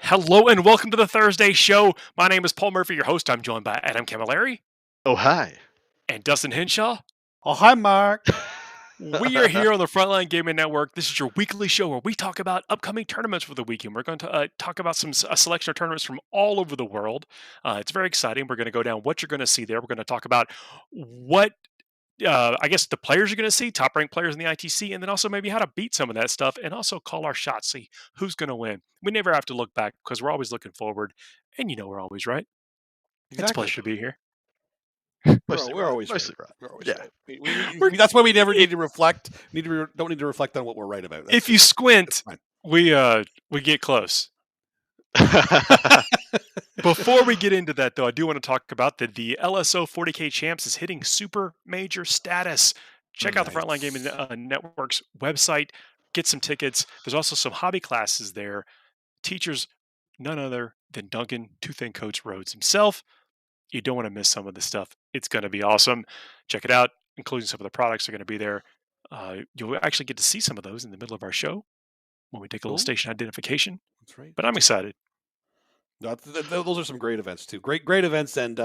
Hello and welcome to the Thursday show. My name is Paul Murphy, your host. I'm joined by Adam Camilleri. Oh, hi. And Dustin Henshaw. Oh, hi, Mark. We are here on the Frontline Gaming Network. This is your weekly show where we talk about upcoming tournaments for the weekend. We're going to talk about a selection of tournaments from all over the world. It's very exciting. We're going to go down what you're going to see there. We're going to talk about what I guess the players you're going to see, top ranked players in the ITC, and then also maybe how to beat some of that stuff and also call our shots, see who's going to win. We never have to look back because we're always looking forward, and we're always right. Exactly. It's a pleasure to be here. We're always right. We're always right. That's why we never need to reflect. Don't need to reflect on what we're right about. If you squint, we get close. Before we get into that, though, I do want to talk about the LSO 40K Champs is hitting super major status. Check out the Frontline Gaming Network's website. Get some tickets. There's also some hobby classes there. Teachers, none other than Duncan Too Thin Coach Rhodes himself. You don't want to miss some of this stuff. It's going to be awesome. Check it out, including some of the products are going to be there. You'll actually get to see some of those in the middle of our show when we take a little station identification. That's right. But I'm excited. No, those are some great events too. Great events. And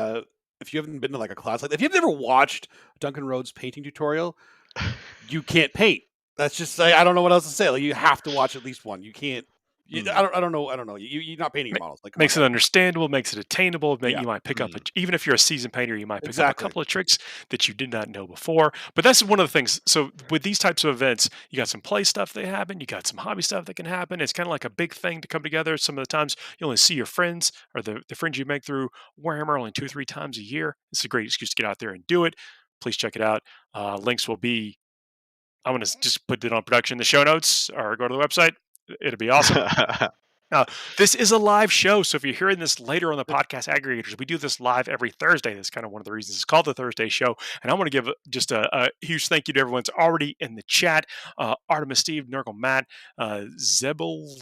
if you haven't been to like a class if you've never watched Duncan Rhodes' painting tutorial, you can't paint. That's just I don't know what else to say. Like you have to watch at least one. You can't. I don't know. You're not painting models. Like makes it understandable, makes it attainable. You might pick up, even if you're a seasoned painter, you might pick up a couple of tricks that you did not know before. But that's one of the things. So with these types of events, you got some play stuff that happen, you got some hobby stuff that can happen. It's kind of like a big thing to come together. Some of the times you only see your friends or the friends you make through Warhammer only 2-3 times a year. It's a great excuse to get out there and do it. Please check it out. Links will be. I'm going to just put it on production in the show notes or go to the website. It'll be awesome. Now, this is a live show, so if you're hearing this later on the podcast aggregators, we do this live every Thursday. That's kind of one of the reasons it's called the Thursday show. And I want to give just a huge thank you to everyone that's already in the chat. Artemis Steve, Nurgle Matt, Zebel,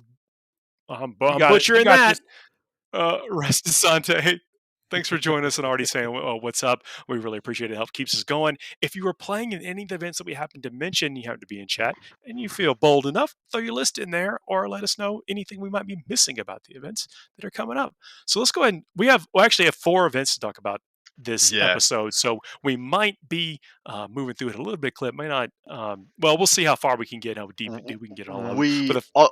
I'm butchering that. Restasante. Thanks for joining us and already saying what's up. We really appreciate it. It helps keeps us going. If you were playing in any of the events that we happen to mention, you have to be in chat, and you feel bold enough, throw your list in there or let us know anything we might be missing about the events that are coming up. So let's go ahead. We actually have 4 events to talk about this episode, so we might be moving through it a little bit. Clip may not. We'll see how far we can get, how deep we can get all of them.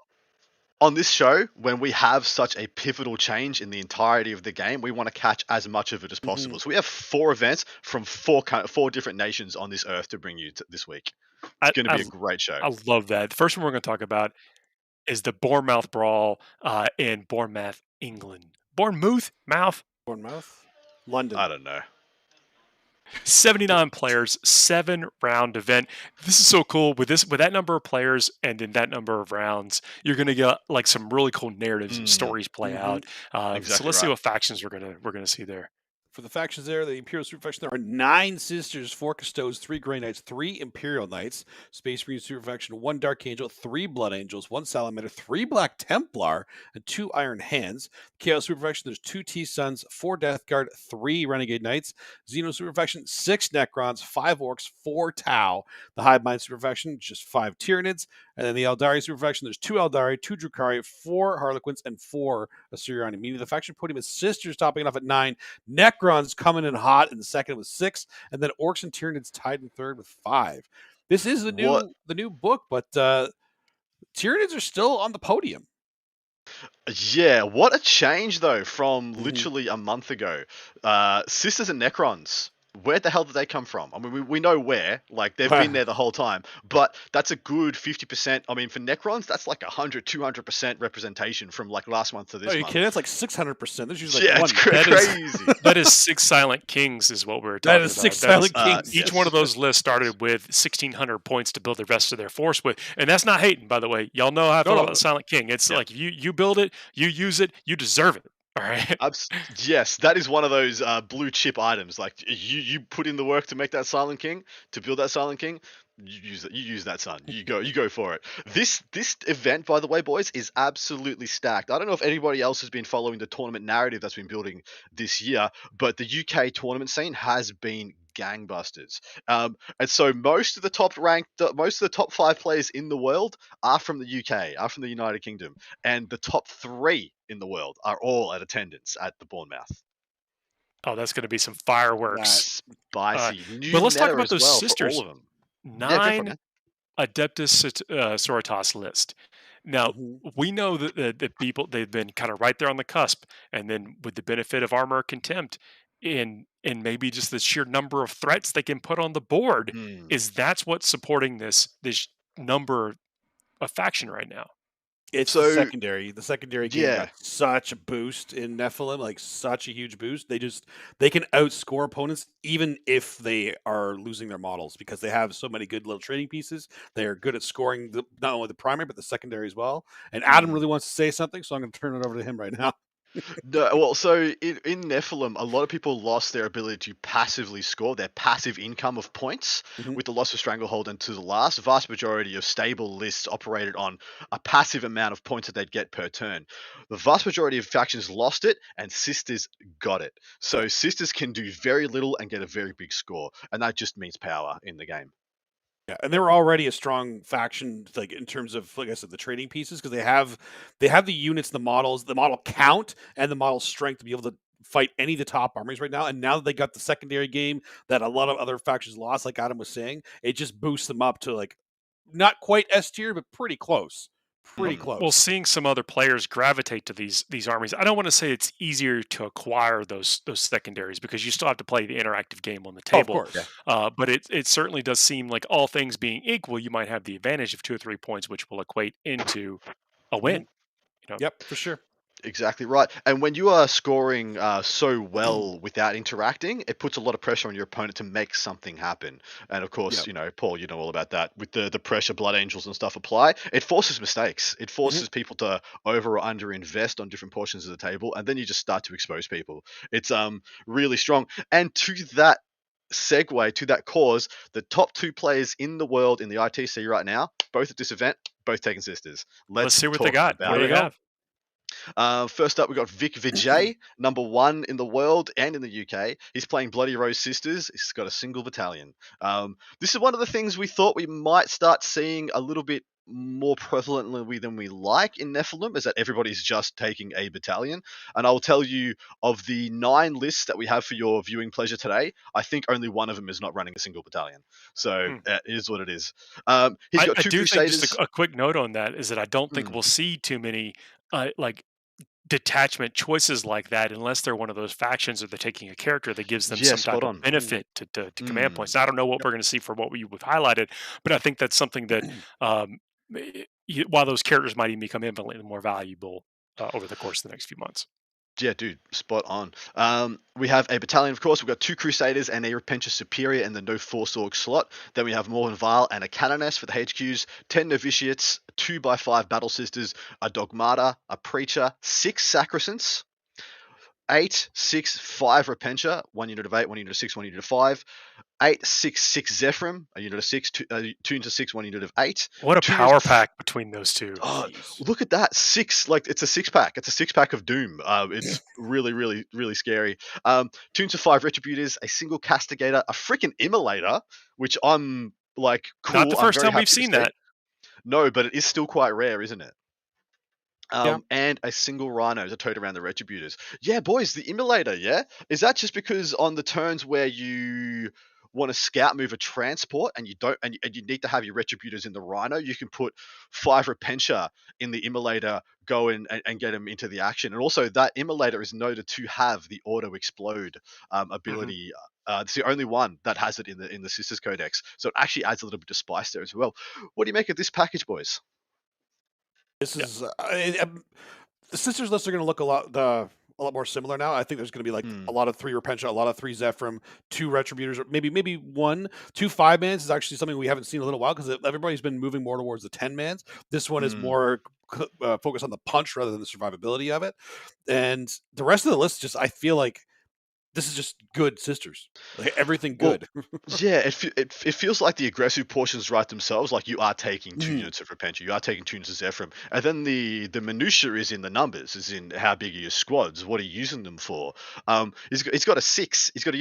On this show, when we have such a pivotal change in the entirety of the game, we want to catch as much of it as possible. So we have 4 events from 4 different nations on this earth to bring you this week. It's going to be a great show. I love that. The first one we're going to talk about is the Bournemouth Brawl in Bournemouth, England. Bournemouth? London. I don't know. 79 players, 7-round event. This is so cool. With that number of players and in that number of rounds, you're going to get like some really cool narratives and stories play out. So let's see what factions we're gonna see there. For the factions there, the Imperial Super Faction, there are 9 Sisters, 4 Custodes, 3 Grey Knights, 3 Imperial Knights, Space Marine Super Faction, 1 Dark Angel, 3 Blood Angels, 1 Salamander, 3 Black Templar, and 2 Iron Hands. Chaos Super Faction, there's 2 T-Suns, 4 Death Guard, 3 Renegade Knights. Xeno Super Faction, 6 Necrons, 5 Orcs, 4 Tau. The Hive Mind Super Faction, just 5 Tyranids. And then the Aeldari Super Faction, there's 2 Aeldari, 2 Drukhari, 4 Harlequins, and 4 Asuryani. Meaning the faction podium is Sisters topping it off at 9. Necrons coming in hot in the second with 6, and then Orcs and Tyranids tied in third with 5. This is the new book, but Tyranids are still on the podium. Yeah, what a change though from literally a month ago. Sisters and Necrons. Where the hell did they come from? I mean, we know where. Like, they've been there the whole time. But that's a good 50%. I mean, for Necrons, that's like 200% representation from, like, last month to this month. Are you kidding? That's like 600%. There's usually like one. It's crazy. That is 6 Silent Kings is what we're talking about. That is 6 Silent Kings. Each one of those lists started with 1,600 points to build the rest of their force with. And that's not hating, by the way. Y'all know how I feel about Silent King. It's like, if you build it, you use it, you deserve it. All right. Yes, that is one of those blue chip items. Like you put in the work to make that Silent King, to build that Silent King. You use that, son. You go for it. This event, by the way, boys, is absolutely stacked. I don't know if anybody else has been following the tournament narrative that's been building this year, but the UK tournament scene has been gangbusters. And so most of the top 5 players in the world are from the UK, are from the United Kingdom, and the top 3 in the world are all at attendance at the Bournemouth. Oh, that's going to be some fireworks. Spicy. But let's talk meta about as those well sisters. for all of them. 9 Adeptus Sororitas list. Now, we know that the people, they've been kind of right there on the cusp, and then with the benefit of Armor Contempt and maybe just the sheer number of threats they can put on the board, that's what's supporting this number of faction right now. It's the secondary. The secondary game got such a boost in Nephilim, like such a huge boost. They can outscore opponents even if they are losing their models because they have so many good little trading pieces. They are good at scoring not only the primary but the secondary as well. And Adam really wants to say something, so I'm going to turn it over to him right now. No, well, so in Nephilim, a lot of people lost their ability to passively score, their passive income of points with the loss of Stranglehold and to the last. The vast majority of stable lists operated on a passive amount of points that they'd get per turn. The vast majority of factions lost it, and Sisters got it. So Sisters can do very little and get a very big score, and that just means power in the game. Yeah, and they were already a strong faction, like in terms of, like I said, the trading pieces, because they have the units, the models, the model count, and the model strength to be able to fight any of the top armies right now. And now that they got the secondary game that a lot of other factions lost, like Adam was saying, it just boosts them up to like not quite S tier, but pretty close. Pretty close. Well, seeing some other players gravitate to these armies, I don't want to say it's easier to acquire those secondaries because you still have to play the interactive game on the table. Of course. But it certainly does seem like all things being equal, you might have the advantage of 2 or 3 points, which will equate into a win. Yep, for sure. Exactly right. And when you are scoring so well without interacting, it puts a lot of pressure on your opponent to make something happen. And of course, Paul, you know all about that. With the pressure Blood Angels and stuff apply, it forces mistakes. It forces people to over or under invest on different portions of the table, and then you just start to expose people. It's really strong. And to that segue, to that cause, the top 2 players in the world in the ITC right now, both at this event, both taking Sisters. Let's see what they got. What do they have? First up, we got Vic Vijay, number 1 in the world and in the UK. He's playing Bloody Rose Sisters. He's got a single battalion. This is one of the things we thought we might start seeing a little bit more prevalently than we like in Nephilim, is that everybody's just taking a battalion. And I will tell you, of the 9 lists that we have for your viewing pleasure today, I think only one of them is not running a single battalion. So it is what it is. He's got 2 Crusaders. Think just a quick note on that is that I don't think we'll see too many like detachment choices like that unless they're one of those factions or they're taking a character that gives them some type of benefit to command points. Now, I don't know what we're going to see for what we've highlighted, but I think that's something that while those characters might even become infinitely more valuable over the course of the next few months. Yeah, dude, spot on. We have a battalion, of course. We've got 2 Crusaders and a Repentia Superior in the no Force Org slot. Then we have Morven Vile and a Canoness for the HQs, 10 Novitiates, 2x5 Battle Sisters, a Dogmata, a Preacher, 6 Sacrosants, 8, 6, 5 Repentia, 1 unit of 8, 1 unit of 6, 1 unit of 5, 8, 6, 6 Zephyrim, a unit of 6, 2 units of 6, 1 unit of 8. What a power pack between those 2. Oh, look at that. 6, like it's a 6-pack. It's a 6-pack of doom. It's really, really, really scary. 2 units of 5 Retributors, a single Castigator, a freaking Immolator, which I'm like, cool. Not the first time we've seen that. No, but it is still quite rare, isn't it? And a single Rhino to tote around the Retributors. Yeah, boys, the Immolator, yeah? Is that just because on the turns where you want to scout move a transport and you don't and you need to have your Retributors in the Rhino, you can put 5 Repentia in the Immolator, go in and get him into the action. And also that Immolator is noted to have the auto explode ability. It's the only one that has it in the Sisters Codex, so it actually adds a little bit of spice there as well. What do you make of this package, boys? This is the Sisters lists are going to look a lot more similar now. I think there's going to be like a lot of 3 Repentia, a lot of 3 Zephyrim, 2 Retributors, or maybe 1, 2 5-mans is actually something we haven't seen in a little while because everybody's been moving more towards the 10-mans. This one is more focused on the punch rather than the survivability of it. And the rest of the list, just I feel like this is just good sisters. Like everything Well, good. yeah, it feels like the aggressive portions write themselves. Like you are taking 2 units of Repentia, you are taking 2 units of Zephyrim, and then the minutia is in the numbers, is in how big are your squads, what are you using them for. He's got a 6, he's got a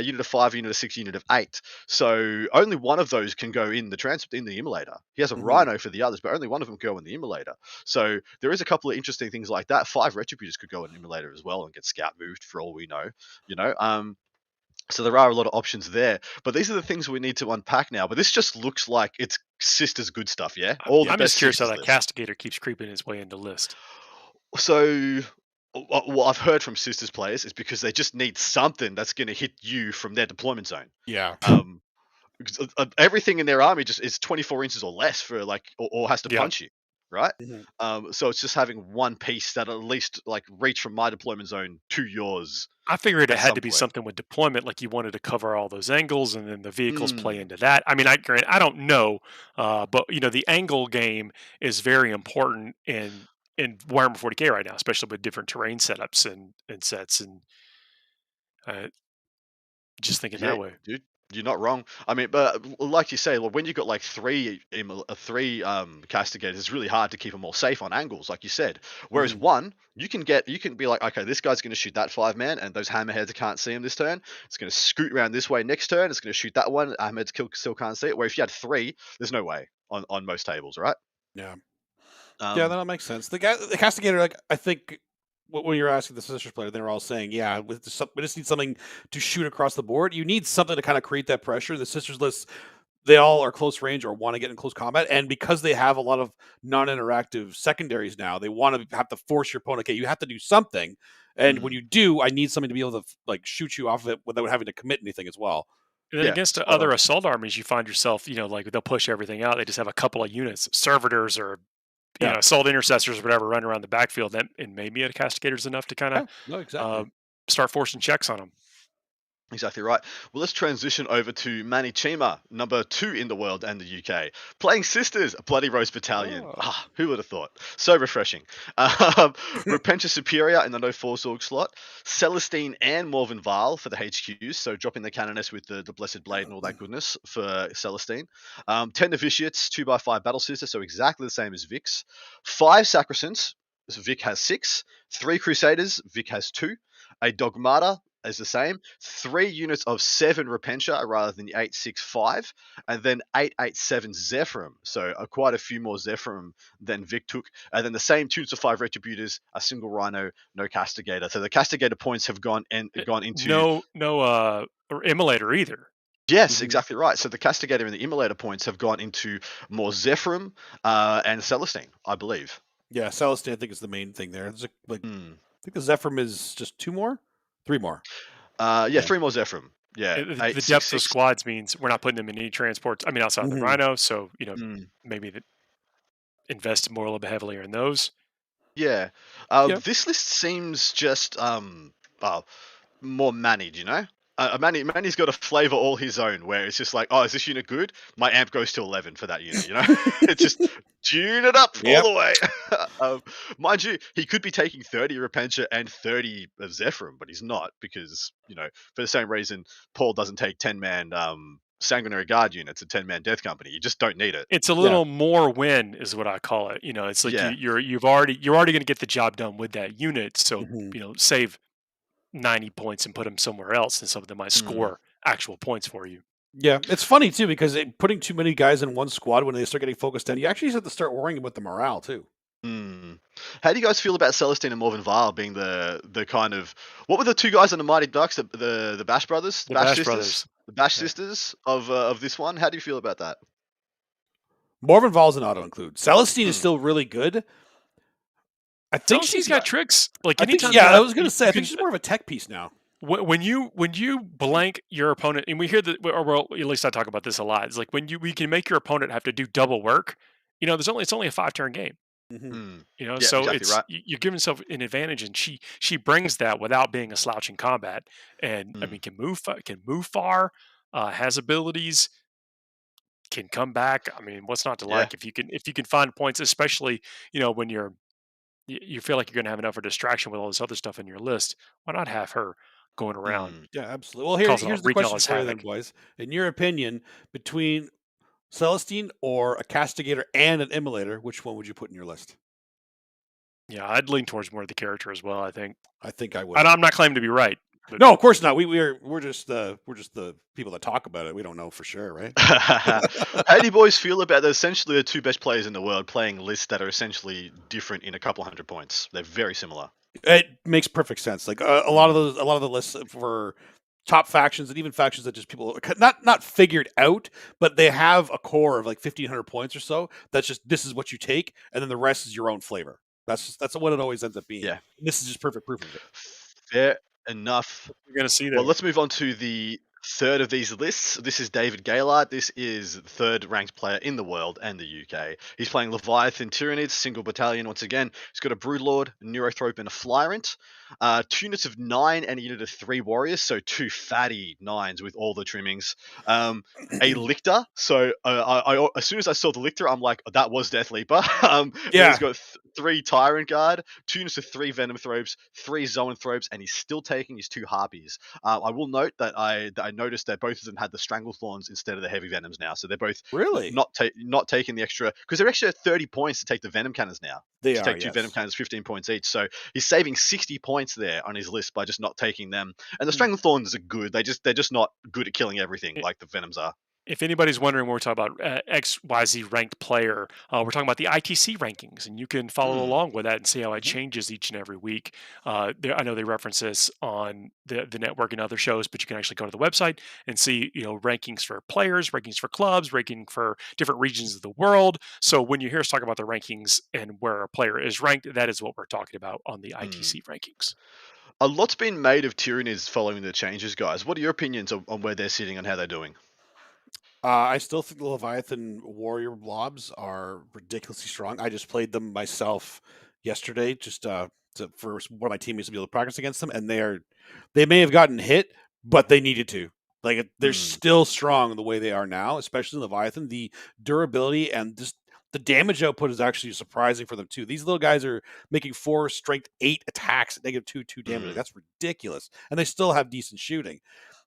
unit of 5, unit of 6, unit of 8. So only one of those can go in the immolator. He has a Rhino for the others, but only one of them can go in the immolator. So there is a couple of interesting things like that. 5 retributors could go in immolator as well and get scout moved for all we know. So there are a lot of options there, but these are the things we need to unpack now. But this just looks like it's sisters good stuff, yeah. I'm just curious how that castigator keeps creeping his way into list. So what I've heard from sisters players is because they just need something that's going to hit you from their deployment zone. Yeah. Everything in their army just is 24 inches or less for or has to punch you, right? So it's just having one piece that at least reach from my deployment zone to yours. I figured it had to be something with deployment, like you wanted to cover all those angles, and then the vehicles play into that. I mean, I don't know, but the angle game is very important in Warhammer 40K right now, especially with different terrain setups and sets, and just thinking that way. Dude, you're not wrong. I mean, but like you say, when you've got three castigators, it's really hard to keep them all safe on angles, like you said. Whereas one, you can be like, okay, this guy's going to shoot that 5-man, and those hammerheads can't see him this turn. It's going to scoot around this way next turn. It's going to shoot that one. Hammerheads still can't see it. Where if you had 3, there's no way on most tables, right? Yeah. Yeah, that makes sense. The castigator, I think when you're asking the sisters player, they were all saying, yeah, we just need something to shoot across the board. You need something to kind of create that pressure. The sisters list, they all are close range or want to get in close combat, and because they have a lot of non-interactive secondaries now, they want to have to force your opponent. Okay, you have to do something, and when you do, I need something to be able to shoot you off of it without having to commit anything as well. And then against other assault armies, you find yourself, they'll push everything out. They just have a couple of units, servitors or assault intercessors or whatever, running around the backfield. And maybe a castigator's enough to kind of start forcing checks on them. Exactly right. Well, let's transition over to Manny Chima, number 2 in the world and the UK. Playing sisters, Bloody Rose Battalion. Who would have thought? So refreshing. Repentia Superior in the no Forzorg slot. Celestine and Morven Val for the HQs, so dropping the Canoness with the Blessed Blade and all that goodness for Celestine. 10 Novitiates, 2x5 Battle Sister, so exactly the same as Vic's. 5 Sacrosants, so Vic has 6. 3 Crusaders, Vic has 2. A Dogmata is the same. 3 units of 7 Repentia rather than the 8-6-5, and then 8-8-7 Zephyrim. So quite a few more Zephyrim than Vic took. And then the same 2 units of 5 Retributors, a single Rhino, no Castigator. So the Castigator points have gone into no Immolator either. Yes, exactly right. So the Castigator and the Immolator points have gone into more Zephyrim and Celestine, I believe. Yeah, Celestine I think is the main thing there. It's I think the Zephyrim is just 2 more. 3 more. 3 more Zephyrim. Yeah. The depth of squads means we're not putting them in any transports. I mean, outside of the Rhino, so maybe invest more a little bit heavier in those. Yeah. This list seems just more managed, Manny's got a flavor all his own, where it's just like, oh, is this unit good? My amp goes to 11 for that unit, It's just tune it up all the way. Mind you, he could be taking 30 Repentia and 30 of Zephyrim, but he's not, because, for the same reason, Paul doesn't take 10-man Sanguinary Guard units, a 10-man Death Company. You just don't need it. It's a little more win, is what I call it. It's like you're already going to get the job done with that unit, so save 90 points and put them somewhere else, and some of them might score actual points for you. Yeah, it's funny too, because putting too many guys in one squad, when they start getting focused down, you actually have to start worrying about the morale too. How do you guys feel about Celestine and Morven Val being the kind of, what were the 2 guys on the Mighty Ducks, the Bash brothers, the Bash sisters, the Bash sisters of this one? How do you feel about that? Morven Val's an auto include. Celestine is still really good. I think she's got tricks. Like, anytime, I was going to say, I think she's more of a tech piece now. When you blank your opponent, and we hear that, or well, at least I talk about this a lot. It's like when we can make your opponent have to do double work. It's only a 5-turn game. So exactly it's right. You're giving yourself an advantage, and she brings that without being a slouch in combat, and I mean can move far, has abilities, can come back. I mean, what's not to like if you can find points, especially when you feel like you're going to have enough for distraction with all this other stuff in your list. Why not have her going around. Yeah, absolutely. Well, here's the wreaking all question this for you then, havoc. boys. In your opinion, between Celestine or a Castigator and an Immolator, which one would you put in your list? Yeah, I'd lean towards more of the character as well, I think. I think I would. And I'm not claiming to be right. But No, of course not. We're just the people that talk about it. We don't know for sure, right? How do you boys feel about essentially the two best players in the world playing lists that are essentially different in a couple hundred points? They're very similar. It makes perfect sense. Like a lot of the lists for top factions and even factions that just people not figured out, but they have a core of like 1,500 points or so. That's just this is what you take, and then the rest is your own flavor. That's what it always ends up being. Yeah, This is just perfect proof of it. fair enough. you're going to see that. Well, let's move on to the third of these lists. This is David Gailard. This is the third ranked player in the world and the UK. He's playing Leviathan Tyranids, single battalion once again. He's got a Broodlord, a Neurothrope, and a Flyrant. 2 units of 9 and a unit of 3 warriors, so 2 fatty 9s with all the trimmings. A Lictor, so I as soon as I saw the Lictor, I'm like, oh, that was Death Leaper. Yeah. He's got 3 Tyrant Guard, 2 units of 3 Venom Thropes, 3 Zoanthropes, and he's still taking his 2 Harpies. I will note that I noticed that both of them had the Stranglethorns instead of the Heavy Venoms now, so they're both Really not taking the extra, because they're extra 30 points to take the Venom Cannons now. They to are, take 2 yes. Venom Cannons, 15 points each. So he's saving 60 points there on his list by just not taking them. And the Stranglethorns are good. They're just not good at killing everything like the Venoms are. If anybody's wondering when we're talking about XYZ ranked player, we're talking about the ITC rankings, and you can follow along with that and see how it changes each and every week. I know they reference this on the network and other shows, but you can actually go to the website and see, rankings for players, rankings for clubs, ranking for different regions of the world. So when you hear us talk about the rankings and where a player is ranked, that is what we're talking about on the ITC rankings. A lot's been made of Tyranids following the changes, guys. What are your opinions on where they're sitting and how they're doing? I still think the Leviathan Warrior Blobs are ridiculously strong. I just played them myself yesterday, just for one of my teammates to be able to practice against them, and they may have gotten hit, but they needed to. Like they're still strong the way they are now, especially Leviathan. The durability and just the damage output is actually surprising for them too. These little guys are making 4 strength 8 attacks at -2 damage. Like, that's ridiculous, and they still have decent shooting.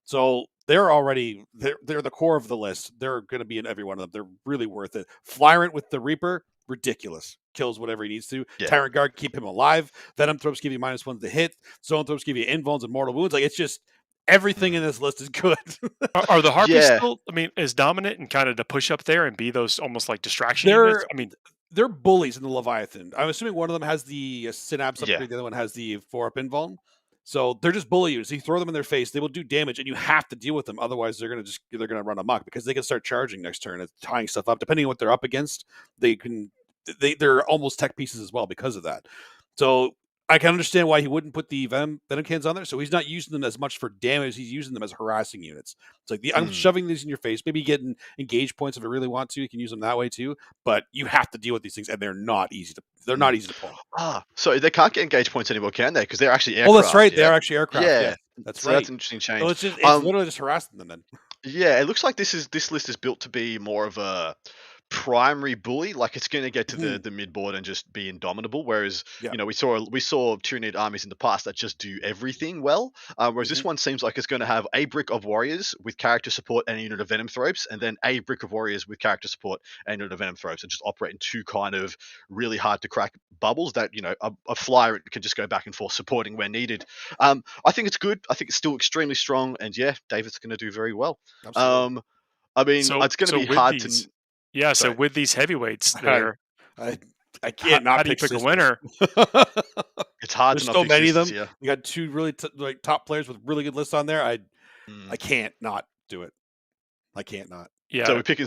So they're the core of the list. They're going to be in every one of them. They're really worth it. Flyrant with the Reaper, ridiculous. Kills whatever he needs to. Yeah. Tyrant Guard, keep him alive. Venom Thropes give you -1 to hit. Zoanthropes give you invulns and mortal wounds. Like, it's just everything in this list is good. Are the Harpies still, as dominant and kind of to push up there and be those almost like distraction units? They're bullies in the Leviathan. I'm assuming one of them has the Synapse upgrade, the other one has the 4-up invuln. So they're just bully units. You throw them in their face, they will do damage, and you have to deal with them. Otherwise, they're gonna run amok because they can start charging next turn and tying stuff up. Depending on what they're up against, they're almost tech pieces as well because of that. So I can understand why he wouldn't put the Venom cans on there. So he's not using them as much for damage. He's using them as harassing units. It's like I'm shoving these in your face. Maybe getting engage points if I really want to. You can use them that way too. But you have to deal with these things, and they're not easy to pull. So they can't get engage points anymore, can they? Because they're actually aircraft. Oh, that's right. They're actually aircraft. Yeah, that's right. That's an interesting change. So it's literally just harassing them then. Yeah, it looks like this list is built to be more of a primary bully. Like it's going to get to the mid board and just be indomitable. Whereas we saw Tyranid armies in the past that just do everything well. Whereas this one seems like it's going to have a brick of warriors with character support and a unit of Venom Thropes, and then a brick of warriors with character support and a unit of Venom Thropes, and just operate in 2 kind of really hard to crack bubbles that a flyer can just go back and forth supporting where needed. I think it's good. I think it's still extremely strong, and David's going to do very well. Absolutely. It's going to be hard to. Yeah, so with these heavyweights there, I can't how do you pick a winner? It's hard There's to not so pick many of them. sisters, yeah. You got 2 really top players with really good lists on there. I can't not do it. I can't not. Yeah. So we're picking.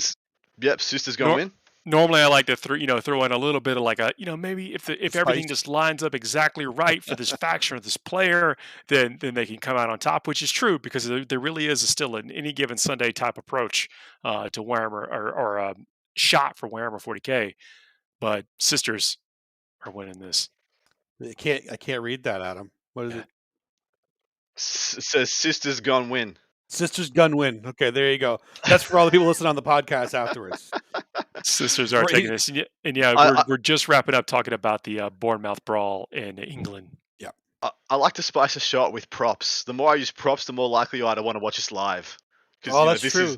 Yep, sisters going to win. Normally, I like to throw in a little bit of like maybe if everything just lines up exactly right for this faction or this player, then they can come out on top, which is true because there really is still an any given Sunday type approach to Warhammer or shot for Warhammer 40K, but sisters are winning this. I can't read that, Adam. What is it? Says sisters gone win. Sisters gun win. Okay, there you go. That's for all the people listening on the podcast afterwards. Sisters are taking this, and we're just wrapping up talking about the Bournemouth Brawl in England. Yeah, I like to spice a shot with props. The more I use props, the more likely you are to want to watch us live. Oh, that's true.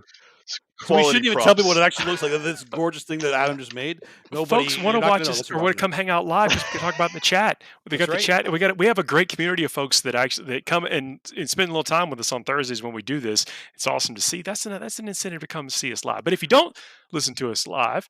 So we shouldn't even tell people what it actually looks like. This gorgeous thing that Adam just made. Folks want to watch us or want to come hang out live. Just talk about in the chat. We got the chat. We have a great community of folks that come and spend a little time with us on Thursdays when we do this. It's awesome to see. That's an incentive to come see us live. But if you don't listen to us live,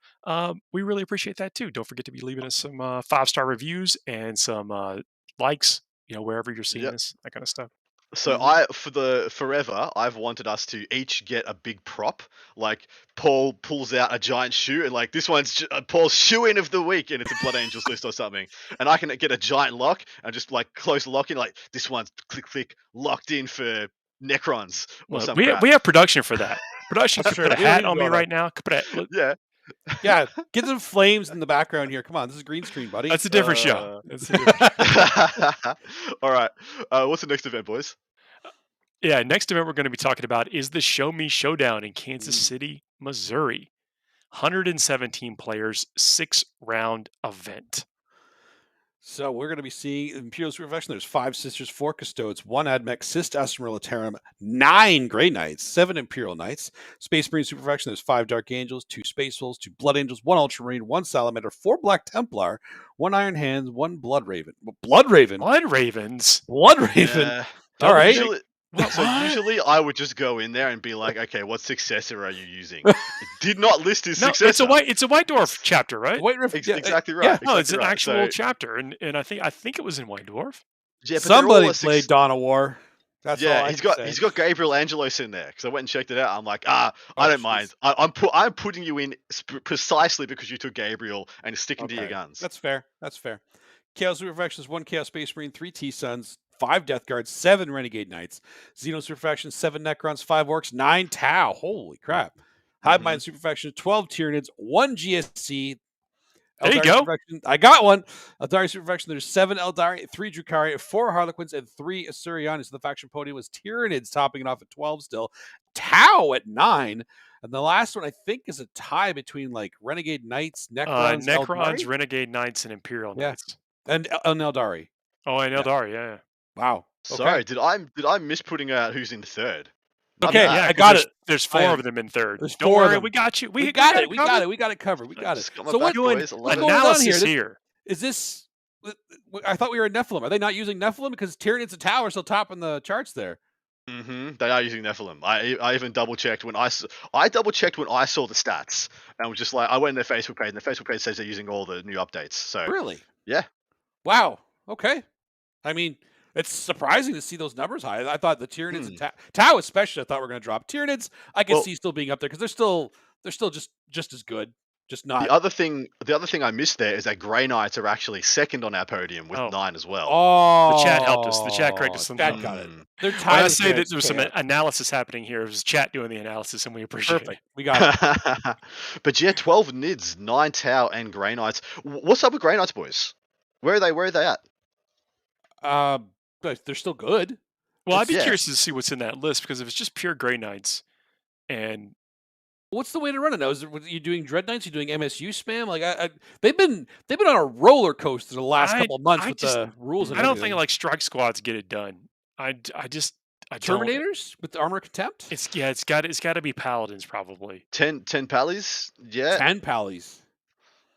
we really appreciate that too. Don't forget to be leaving us some 5-star reviews and some likes. Wherever you're seeing this, that kind of stuff. So forever, I've wanted us to each get a big prop. Like Paul pulls out a giant shoe, and like this one's Paul's shoe-in of the week, and it's a Blood Angels list or something. And I can get a giant lock and just like close the lock in. Like this one's click locked in for Necrons or something. We have production for that. Production could put a hat on me right now. Yeah. Yeah, get some flames in the background here. Come on, this is green screen, buddy. That's a different show. All right. What's the next event, boys? Yeah, next event we're going to be talking about is the Show Me Showdown in Kansas City, Missouri. 117 players, 6-round event. So we're going to be seeing Imperial Superfaction. There's 5 Sisters, 4 Custodes, 1 Ad Mech, Sist Astromilaterum, 9 Grey Knights, 7 Imperial Knights. Space Marine Superfaction. There's 5 Dark Angels, 2 Space Wolves, 2 Blood Angels, 1 Ultramarine, 1 Salamander, 4 Black Templar, 1 Iron Hands, 1 Blood Raven. Blood Raven? Blood Ravens? Blood Raven. Yeah. All right. Usually I would just go in there and be like, okay, what successor are you using? It did not list his successor. It's a White Dwarf chapter, right? Exactly right. Yeah, exactly it's an actual chapter, and I think it was in White Dwarf. Yeah, but somebody played Dawn of War. That's all he's got Gabriel Angelos in there because I went and checked it out. I'm like, I don't mind. I'm putting you in precisely because you took Gabriel and sticking to your guns. That's fair. Chaos Superfactions, 1 Chaos Space Marine, 3 T-Suns, 5 Death Guards, 7 Renegade Knights, Xeno Superfaction, 7 Necrons, 5 Orcs, 9 Tau. Holy crap. Hive Mind Superfaction, 12 Tyranids, 1 GSC. There you go. I got one. Aeldari Superfaction, there's 7 Aeldari, 3 Drukhari, 4 Harlequins, and 3 Asuriani. So the faction podium was Tyranids topping it off at 12 still. Tau at 9. And the last one, I think, is a tie between like Renegade Knights, Necrons, Necrons, Renegade Knights, and Imperial Knights. And Aeldari. Oh, and Aeldari, yeah. Wow. Okay. Sorry, did I miss putting out who's in third? Okay, yeah, I got it. There's 4 of them in third. There's Don't 4 worry, of them. We got you. We got it. We got it covered. We got it. So what's doing analysis here? Is this? I thought we were in Nephilim. Are they not using Nephilim because Tyranids and Tau are still topping the charts there? They are using Nephilim. I even double checked when I saw the stats and was just like, I went in their Facebook page and the Facebook page says they're using all the new updates. So really, yeah. Wow. Okay. I mean, it's surprising to see those numbers high. I thought the Tyranids and Tau especially, I thought were going to drop. Tyranids, I can see still being up there because they're still just as good. Just not. The other thing I missed there is that Grey Knights are actually second on our podium with 9 as well. Oh, the chat helped us. The chat corrected us. Chat got it. They're tired. I say that there was some analysis happening here. It was chat doing the analysis, and we appreciate it. We got it. But yeah, 12 Nids, 9 Tau, and Grey Knights. What's up with Grey Knights, boys? Where are they at? But they're still good. Well, I'd be curious to see what's in that list because if it's just pure Grey Knights, and what's the way to run it now? Is you doing Dread Knights? You doing MSU spam? Like they've been on a roller coaster the last couple of months with the rules. And I don't think like strike squads get it done. I Terminators with the armor contempt. It's got to be paladins probably. 10 pallies. Yeah, 10 pallies.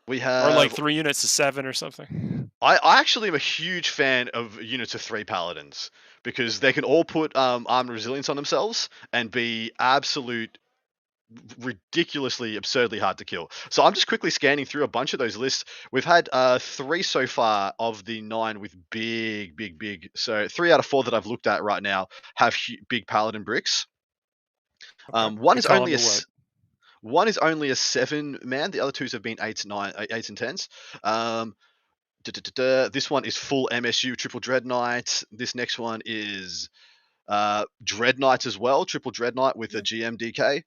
We have or like 3 units of 7 or something. I actually am a huge fan of units of 3 paladins because they can all put armor resilience on themselves and be absolute ridiculously absurdly hard to kill. So I'm just quickly scanning through a bunch of those lists. We've had 3 so far of the 9 with big. So 3 out of 4 that I've looked at right now have big paladin bricks. Okay. One is only a 7-man. The other 2s have been 8s and 10s. This one is full MSU triple Dread Knight. This next one is Dread Knight as well, triple Dread Knight with a GMDK.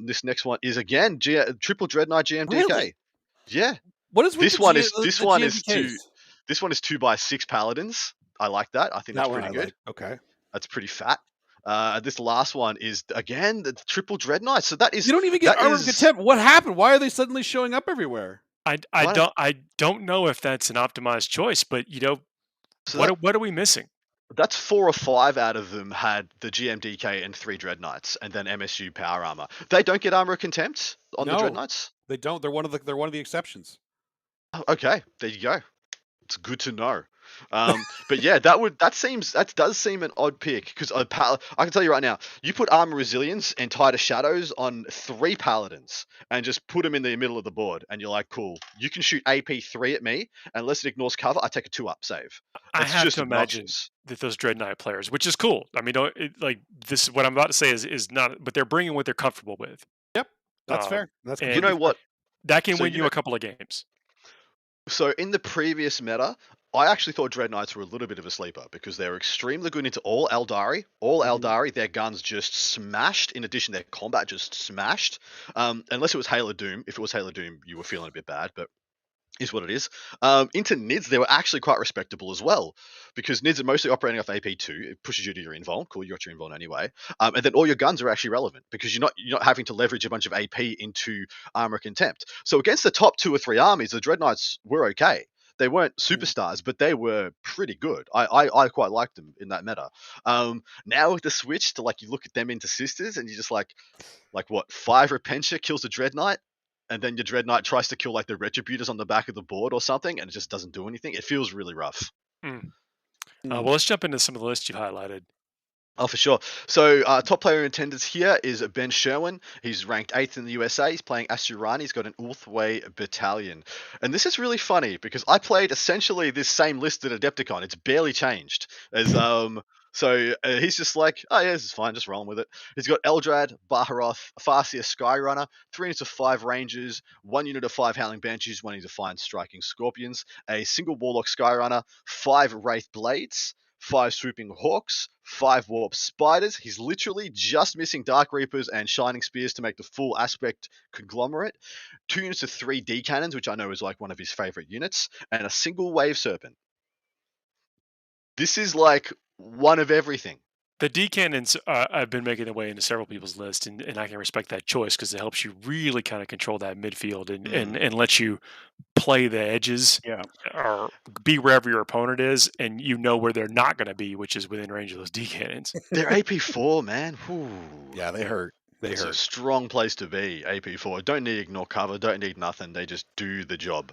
This next one is again triple Dread Knight GMDK. Really? Yeah. What is this one? This one is 2x6 paladins. I like that. I think that's pretty good. Okay, that's pretty fat. This last one is again the triple Dread Knight. So that is you don't even get armor of contempt. What happened? Why are they suddenly showing up everywhere? I don't know if that's an optimized choice, but So What are we missing? that's 4 or 5 out of them had the GMDK and 3 Dreadknights, and then MSU power armor. They don't get armor of contempt on the No, Dreadknights? they don't. They're one of the exceptions. Oh, okay, there you go. It's good to know. But yeah, that does seem an odd pick because I can tell you right now, you put armor resilience and Tighter Shadows on 3 paladins and just put them in the middle of the board, and you're like, cool. You can shoot AP 3 at me, and unless it ignores cover, I take a 2-up save. I It's have just to imagine obnoxious. that those Dreadnought players, which is cool. I mean, like this, what I'm about to say is not, but they're bringing what they're comfortable with. Yep, that's fair. That's and You know what? That can So win you you know- a couple of games. So in the previous meta, I actually thought Dreadknights were a little bit of a sleeper because they're extremely good into all Aeldari. Aeldari, their guns just smashed. In addition, their combat just smashed. Unless it was Halo Doom. If it was Halo Doom, you were feeling a bit bad, but is what it is. Into Nids, they were actually quite respectable as well, because Nids are mostly operating off AP2. It pushes you to your invuln. Cool, you got your invuln anyway. And then all your guns are actually relevant because you're not having to leverage a bunch of AP into armor contempt. So against the top 2 or 3 armies, the Dreadknights were okay. They weren't superstars, but they were pretty good. I quite liked them in that meta. Now with the switch to you look at them into sisters, and you're just like what, 5 Repentia kills the Dreadknight? And then your Dreadknight tries to kill the Retributors on the back of the board or something, and it just doesn't do anything. It feels really rough. Well, let's jump into some of the lists you highlighted. Oh, for sure. So, top player in attendance here is Ben Sherwin. He's ranked 8th in the USA. He's playing Asuran. He's got an Ulthway battalion. And this is really funny because I played essentially this same list at Adepticon. It's barely changed. So he's just like, oh yeah, this is fine, just rolling with it. He's got Eldrad, Baharoth, Farseer Skyrunner, 3 units of 5 Rangers, 1 unit of 5 Howling Banshees, 1 unit of 5 Striking Scorpions, a single Warlock Skyrunner, 5 Wraith Blades, 5 Swooping Hawks, 5 Warp Spiders. He's literally just missing Dark Reapers and Shining Spears to make the full aspect conglomerate. 2 units of 3 D Cannons, which I know is one of his favorite units, and a single Wave Serpent. This is one of everything. The D cannons have been making their way into several people's lists, and I can respect that choice because it helps you really kind of control that midfield and let you play the edges, or be wherever your opponent is, and you know where they're not going to be, which is within range of those D cannons. They're AP4, man. Whew. Yeah, they hurt. It's a strong place to be, AP4. Don't need ignore cover, don't need nothing. They just do the job.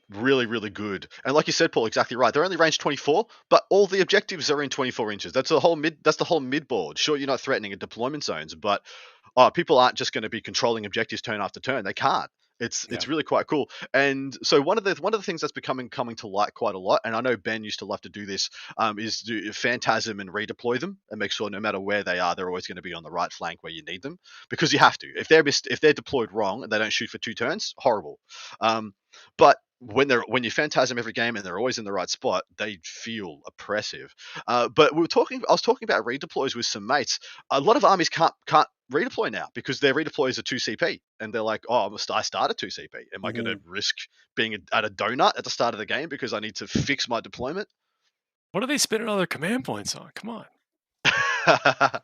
Really, really good. And like you said, Paul, exactly right. They're only range 24, but all the objectives are in 24 inches. That's the whole mid board. Sure, you're not threatening at deployment zones, but people aren't just going to be controlling objectives turn after turn. They can't. It's really quite cool. And so one of the things that's coming to light quite a lot, and I know Ben used to love to do this, is do phantasm and redeploy them and make sure no matter where they are, they're always going to be on the right flank where you need them, because you have to. If they're deployed wrong and they don't shoot for 2 turns, horrible. But when you phantasm every game and they're always in the right spot, they feel oppressive. But I was talking about redeploys with some mates. A lot of armies can't redeploy now because their redeploys are 2 CP, and they're like, oh, I start at 2 CP. Am I going to risk being at a donut at the start of the game because I need to fix my deployment? What are they spending all their command points on? Come on.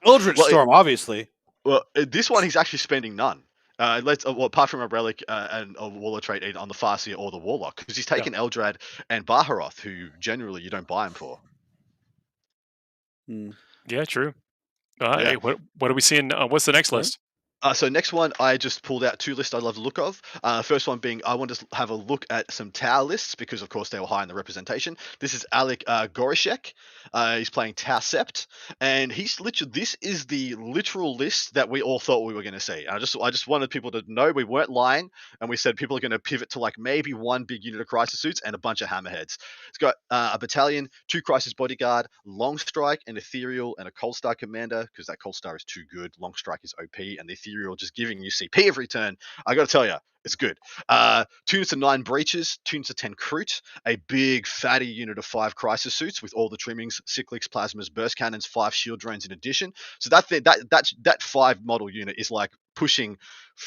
Eldritch Storm, obviously. Well, this one he's actually spending none. Apart from a relic and a Warlord trait either on the Farseer or the Warlock, because he's taken Eldrad and Baharoth, who generally you don't buy him for. Yeah, true. Hey, what are we seeing? What's the next list? So next one, I just pulled out 2 lists I love the look of. First one being, I want to have a look at some Tau lists because, of course, they were high in the representation. This is Alec Gorishek. He's playing Tau Sept, and this is the literal list that we all thought we were going to see. And I just wanted people to know we weren't lying, and we said people are going to pivot to maybe 1 big unit of Crisis Suits and a bunch of Hammerheads. It's got a battalion, 2 Crisis Bodyguard, Long Strike, an Ethereal, and a Cold Star Commander, because that Cold Star is too good. Long Strike is OP, and the Ethereal just giving you CP every turn. I got to tell you, it's good. 2 units of 9 Breaches, 2 units of 10 Kroot, a big fatty unit of 5 Crisis Suits with all the trimmings, Cyclics, Plasmas, Burst Cannons, 5 Shield Drones in addition. So that 5 model unit is pushing,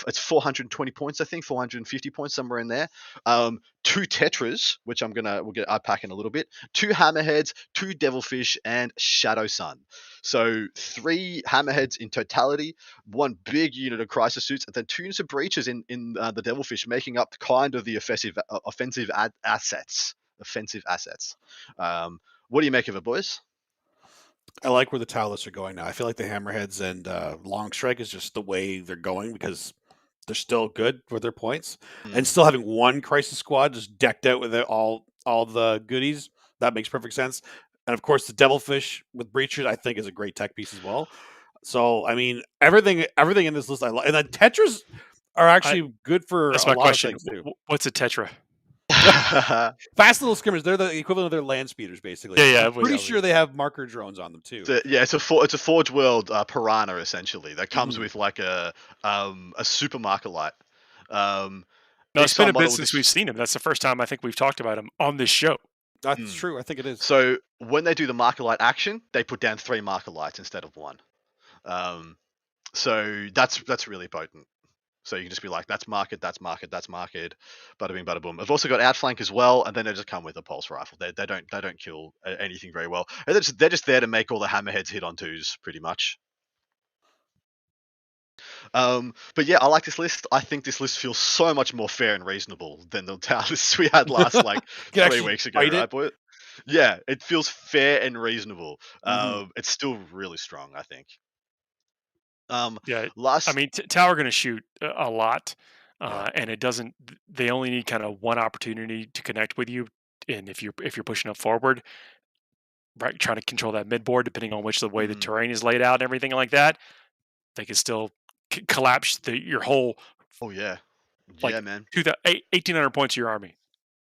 it's 420 points, I think, 450 points, somewhere in there. 2 Tetras, which we'll get unpack in a little bit. 2 Hammerheads, 2 Devilfish, and Shadow Sun. So 3 Hammerheads in totality, 1 big unit of Crisis Suits, and then 2 units of Breaches in the Devilfish, making up kind of the offensive assets offensive assets. What do you make of it, boys? I like where the Towless are going now. I feel like the Hammerheads and Longstrike is just the way they're going because they're still good with their points. And still having one Crisis Squad just decked out with all the goodies, that makes perfect sense. And of course, the Devilfish with Breachers, I think, is a great tech piece as well. So, I mean, everything in this list I like. And the Tetras are actually good for that's a my lot question. of things, too. What's a Tetra? Fast little skimmers. They're the equivalent of their land speeders, basically. Yeah. I'm pretty sure they have marker drones on them too. It's a Forge World Piranha essentially that comes with like a supermarket light. No, it's been a bit since we've seen him. That's the first time I think we've talked about him on this show. That's true. I think it is. So when they do the marker light action, they put down 3 marker lights instead of 1. So that's really potent. So you can just be like, that's market, bada bing, bada boom. I've also got outflank as well, and then they just come with a pulse rifle. They don't kill anything very well. And they're just there to make all the hammerheads hit on 2s, pretty much. But yeah, I like this list. I think this list feels so much more fair and reasonable than the tower lists we had last 3 weeks ago, right, boy? Yeah, it feels fair and reasonable. It's still really strong, I think. I mean, Tower going to shoot a lot, and it doesn't. They only need kind of one opportunity to connect with you, and if you're pushing up forward, right, trying to control that mid board, depending on which the way the terrain is laid out and everything like that, they can still collapse your whole. Oh yeah, man. 1,800 points of your army.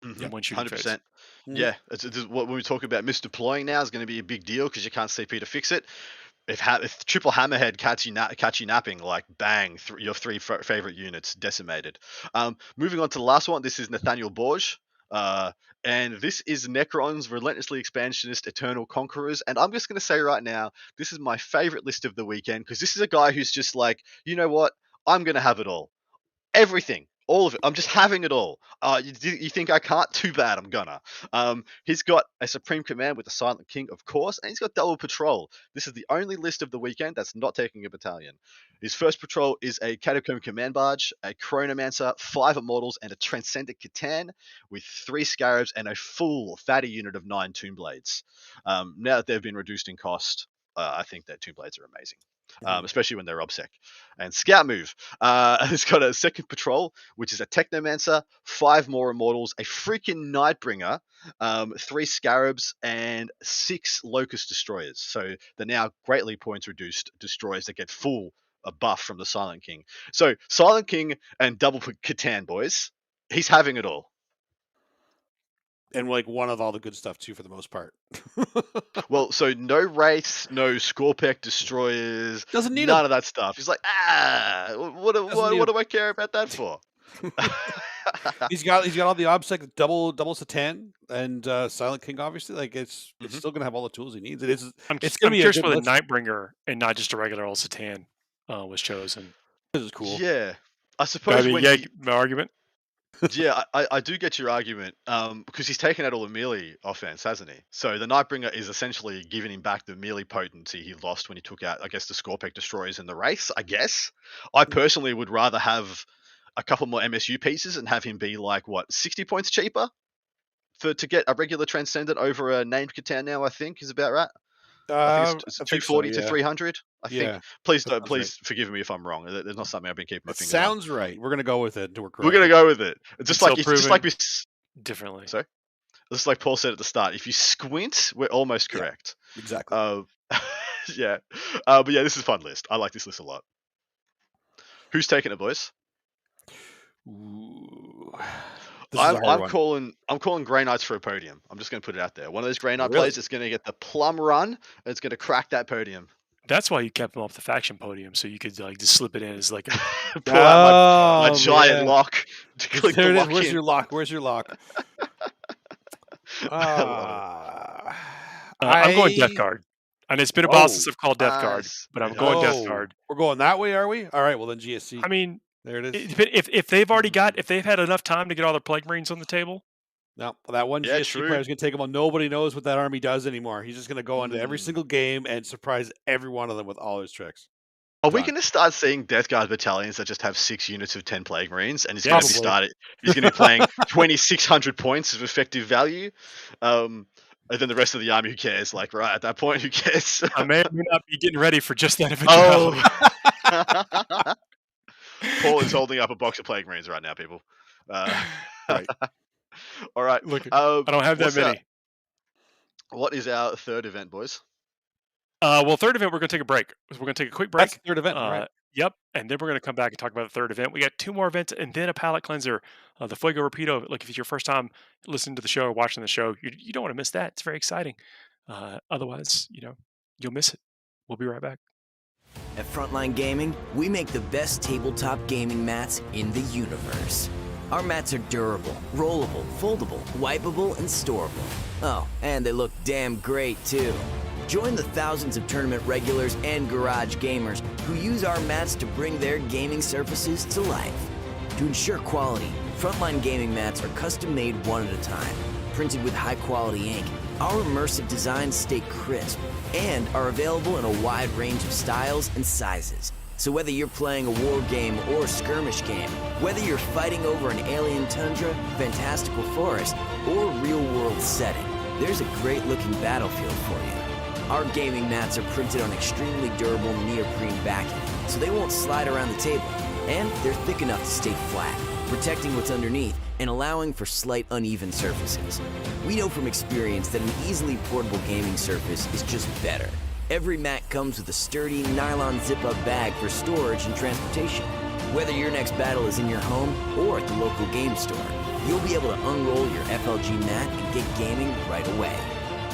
In one shooting 100%. Yeah, it's what we talk about misdeploying now is going to be a big deal because you can't CP to fix it. If triple hammerhead catch you napping, like bang, your 3 favorite units decimated. Moving on to the last one, this is Nathaniel Borge. And this is Necrons, Relentlessly Expansionist, Eternal Conquerors. And I'm just going to say right now, this is my favorite list of the weekend because this is a guy who's just like, you know what? I'm going to have it all. Everything. All of it. I'm just having it all. You think I can't? Too bad. I'm gonna. He's got a Supreme Command with the Silent King, of course, and he's got double patrol. This is the only list of the weekend that's not taking a battalion. His first patrol is a Catacomb Command Barge, a Chronomancer, 5 Immortals, and a Transcendent Catan with 3 Scarabs and a full fatty unit of 9 Tomb Blades. Now that they've been reduced in cost, I think that Tomb Blades are amazing. Especially when they're OBSEC. And Scout Move. It's got a second patrol, which is a Technomancer, 5 more Immortals, a freaking Nightbringer, 3 Scarabs, and 6 Locust Destroyers. So they're now greatly points reduced destroyers that get full buff from the Silent King. So Silent King and double Catan, boys. He's having it all. And like one of all the good stuff too, for the most part. Well, so no Wraiths, no Scorpec destroyers, doesn't need none of that stuff. He's like, what do I care about that for? he's got all the OBSEC, double Satan and Silent King. Obviously, like it's still gonna have all the tools he needs. It's gonna be curious where the Nightbringer and not just a regular old Satan was chosen. This is cool. Yeah, I suppose. My argument. Yeah, I do get your argument, because he's taken out all the melee offense, hasn't he? So the Nightbringer is essentially giving him back the melee potency he lost when he took out, I guess, the Scorpec destroyers in the race. I guess I personally would rather have a couple more MSU pieces and have him be like 60 points cheaper to get a regular Transcendent over a named Catan. Now I think is about right. I think it's 240 to 300. I think. Please forgive me if I'm wrong. There's not something I've been keeping my fingers on. Sounds right. We're gonna go with it. We're gonna go with it. It's just like we differently. Sorry. Just like Paul said at the start, if you squint, we're almost correct. Yeah, exactly. Yeah. But yeah, this is a fun list. I like this list a lot. Who's taking it, boys? Ooh. I'm calling Grey Knights for a podium. I'm just going to put it out there. One of those Grey Knight players is going to get the plum run, and it's going to crack that podium. That's why you kept him off the faction podium, so you could just slip it in as like pull out my giant lock to click there the it lock is. Where's in. your lock? Where's your lock? I'm going Death Guard. And it's been a while since I've called Death Guard, but I'm going Death Guard. We're going that way, are we? All right, well then GSC. I mean, there it is. If they've had enough time to get all their Plague Marines on the table. No, that one GSC player is going to take them on. Nobody knows what that army does anymore. He's just going to go into every single game and surprise every one of them with all his tricks. Are we going to start seeing Death Guard battalions that just have 6 units of 10 Plague Marines, and he's going to be playing 2,600 points of effective value, and then the rest of the army, who cares? Like, right at that point, who cares? I may or may not be getting ready for just that eventuality. Paul is holding up a box of Plague Marines right now, people. Right. All right. Look, I don't have that many. What is our third event, boys? Well, third event, we're going to take a break. We're going to take a quick break. That's the third event, right? Yep. And then we're going to come back and talk about the third event. We got 2 more events and then a palate cleanser, the Fuego Rapido. Look, if it's your first time listening to the show or watching the show, you don't want to miss that. It's very exciting. Otherwise, you'll miss it. We'll be right back. At Frontline Gaming, we make the best tabletop gaming mats in the universe. Our mats are durable, rollable, foldable, wipeable, and storable. Oh, and they look damn great, too. Join the thousands of tournament regulars and garage gamers who use our mats to bring their gaming surfaces to life. To ensure quality, Frontline Gaming mats are custom-made one at a time, printed with high-quality ink. Our immersive designs stay crisp and are available in a wide range of styles and sizes. So whether you're playing a war game or a skirmish game, whether you're fighting over an alien tundra, fantastical forest, or real-world setting, there's a great-looking battlefield for you. Our gaming mats are printed on extremely durable neoprene backing, so they won't slide around the table. And they're thick enough to stay flat, protecting what's underneath and allowing for slight uneven surfaces. We know from experience that an easily portable gaming surface is just better. Every mat comes with a sturdy nylon zip-up bag for storage and transportation. Whether your next battle is in your home or at the local game store, you'll be able to unroll your FLG mat and get gaming right away.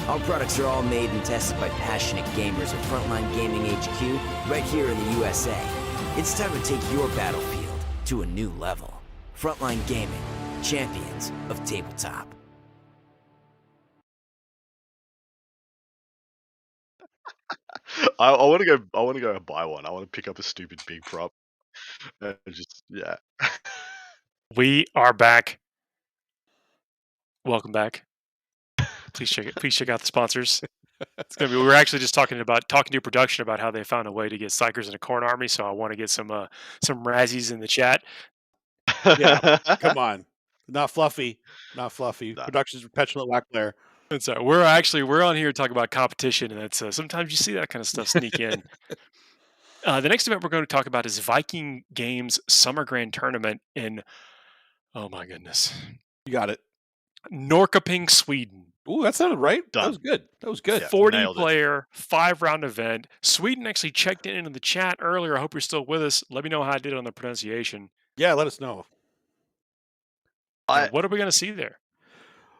Our products are all made and tested by passionate gamers at Frontline Gaming HQ right here in the USA. It's time to take your battlefield to a new level. Frontline Gaming, champions of tabletop. I want to go. I want to go and buy one. I want to pick up a stupid big prop. And just We are back. Welcome back. Please check out the sponsors. It's gonna be. We were actually just talking to production about how they found a way to get psychers in a corn army. So I want to get some razzies in the chat. Yeah, come on, not fluffy. No. Production's petulant whack player. And so we're on here to talk about competition, and that's sometimes you see that kind of stuff sneak in. The next event we're going to talk about is Viking Games Summer Grand Tournament in, oh my goodness, You got it. Norrköping, Sweden. Ooh, that sounded right. Done. That was good. Yeah. 40-player, 5-round event. Sweden actually checked in the chat earlier. I hope you're still with us. Let me know how I did on the pronunciation. Yeah, let us know. What are we going to see there?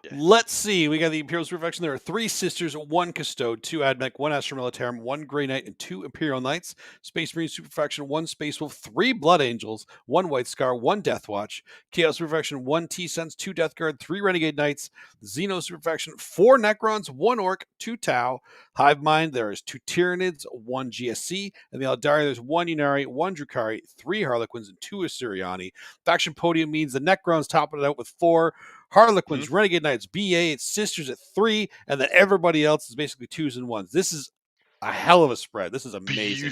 Yeah. Let's see. We got the Imperial Superfaction. There are 3 Sisters, 1 Custode, 2 Ad Mech, 1 Astra Militarum, 1 Grey Knight, and 2 Imperial Knights. Space Marine Superfaction, 1 Space Wolf, 3 Blood Angels, 1 White Scar, 1 Death Watch. Chaos Superfaction, 1 T-Sense, 2 Death Guard, 3 Renegade Knights. Xeno Superfaction, 4 Necrons, 1 Orc, 2 Tau. Hive Mind, there is 2 Tyranids, 1 GSC. And the Aeldari, there's 1 Inari, 1 Drukhari, 3 Harlequins, and 2 Assyriani. Faction Podium means the Necrons topping it out with 4. Harlequins, Renegade Knights, BA, it's Sisters at 3, and then everybody else is basically 2s and 1s. This is a hell of a spread. This is amazing.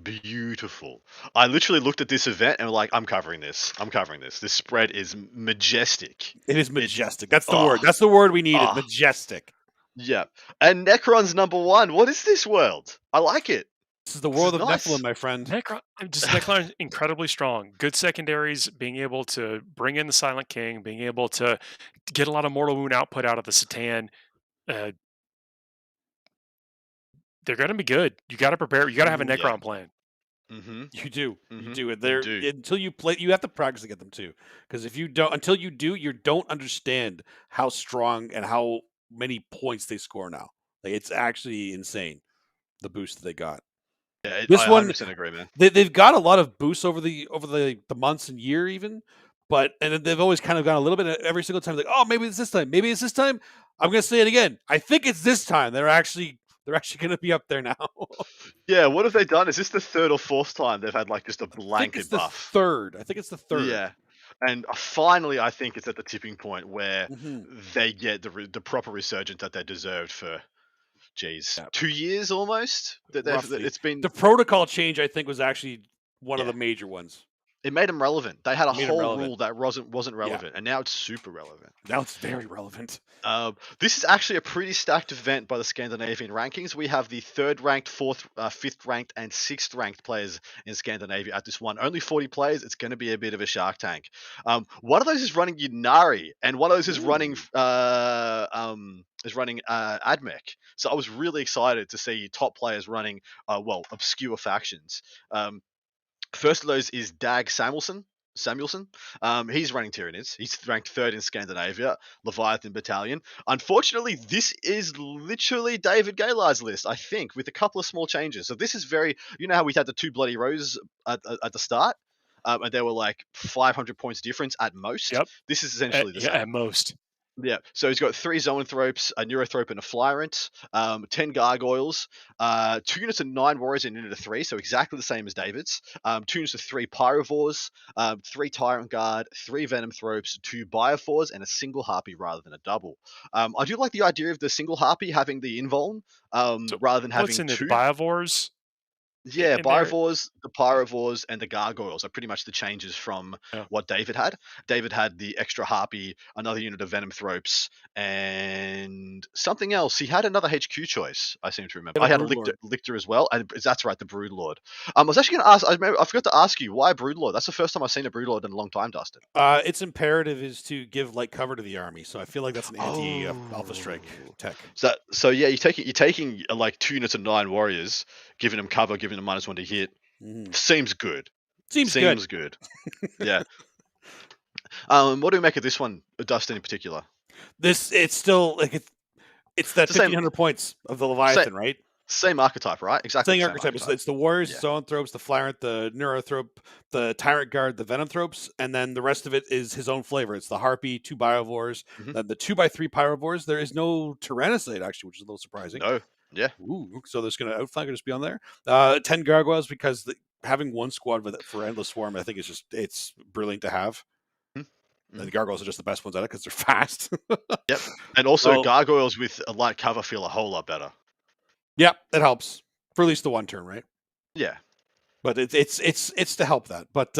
Beautiful. I literally looked at this event and was like, I'm covering this. This spread is majestic. It is majestic. That's the word. That's the word we needed. Majestic. Yeah. And Necron's #1. What is this world? I like it. This is the world of nice. Nephilim, my friend. Necron incredibly strong. Good secondaries, being able to bring in the Silent King, being able to get a lot of mortal wound output out of the Satan. They're going to be good. You got to prepare. You got to have a Necron plan. Mm-hmm. You do. Mm-hmm. You do it. Until you play, you have to practice to get them too. Because if you don't, until you do, you don't understand how strong and how many points they score now. Like, it's actually insane, the boost that they got. Yeah, this I one, 100% agree, man. They've got a lot of boosts over the months and year even, and they've always kind of gone a little bit every single time. Like, oh, maybe it's this time. Maybe it's this time. I'm gonna say it again. I think it's this time. They're actually gonna be up there now. Yeah, what have they done? Is this the 3rd or 4th time they've had like just a blanket buff? I think it's the third. Yeah. And finally, I think it's at the tipping point where they get the proper resurgence that they deserved for 2 years almost. It's been the protocol change. I think was actually one of the major ones. It made them relevant. They had a whole relevant. rule that wasn't relevant, and now it's super relevant. Now it's very relevant. This is actually a pretty stacked event by the Scandinavian rankings. We have the 3rd ranked, 4th, 5th ranked, and 6th ranked players in Scandinavia at this one. Only 40 players. It's going to be a bit of a shark tank. One of those is running Inari, and one of those is running Ad Mech. So I was really excited to see top players running obscure factions. First of those is Dag Samuelson. He's running Tyranids. He's ranked 3rd in Scandinavia, Leviathan Battalion. Unfortunately, this is literally David Gaillard's list, I think, with a couple of small changes. So this is very, you know how we had the 2 bloody rows at the start? And there were like 500 points difference at most. Yep. This is essentially the same. At most. Yeah, so he's got 3 Zoanthropes, a Neurothrope, and a Flyrant, 10 Gargoyles, 2 units of 9 Warriors and a unit of 3, so exactly the same as David's, 2 units of 3 Pyrovores, 3 Tyrant Guard, 3 Venom Thropes, 2 Biophors, and a single Harpy rather than a double. I do like the idea of the single Harpy having the invuln rather than having 2. What's in the Biovores? Yeah, Biovores, the Pyrovores, and the Gargoyles are pretty much the changes from what David had. David had the extra Harpy, another unit of Venom Thropes, and something else. He had another HQ choice, I seem to remember. I had a Lictor as well, and that's right, the Broodlord. I was actually going to ask, I forgot to ask you, why Broodlord? That's the first time I've seen a Broodlord in a long time, Dustin. Its imperative is to give light cover to the army, so I feel like that's an anti-Alpha Strike tech. So yeah, you're taking like 2 units of 9 warriors, giving them cover, giving them -1 to hit. Seems good. Seems good. Yeah. What do we make of this one, Dustin in particular? It's still like it's that 1,500 points of the Leviathan, right? Same archetype, right? Exactly. Same archetype. It's the Warriors, Zoanthropes, the Flyrant, the Neurothrope, the Tyrant Guard, the Venom Thropes, and then the rest of it is his own flavor. It's the Harpy, 2 Biovores, then the 2x3 Pyrovores. There is no Tyrannicide, actually, which is a little surprising. No. Yeah. Ooh, so there's going to Outflanker just be on there. 10 Gargoyles, because having one squad for Endless Swarm, I think it's brilliant to have. The Gargoyles are just the best ones at it because they're fast. Yep. And also Gargoyles with a light cover feel a whole lot better. Yeah, it helps for at least the 1 turn, right? Yeah. But it's to help that. But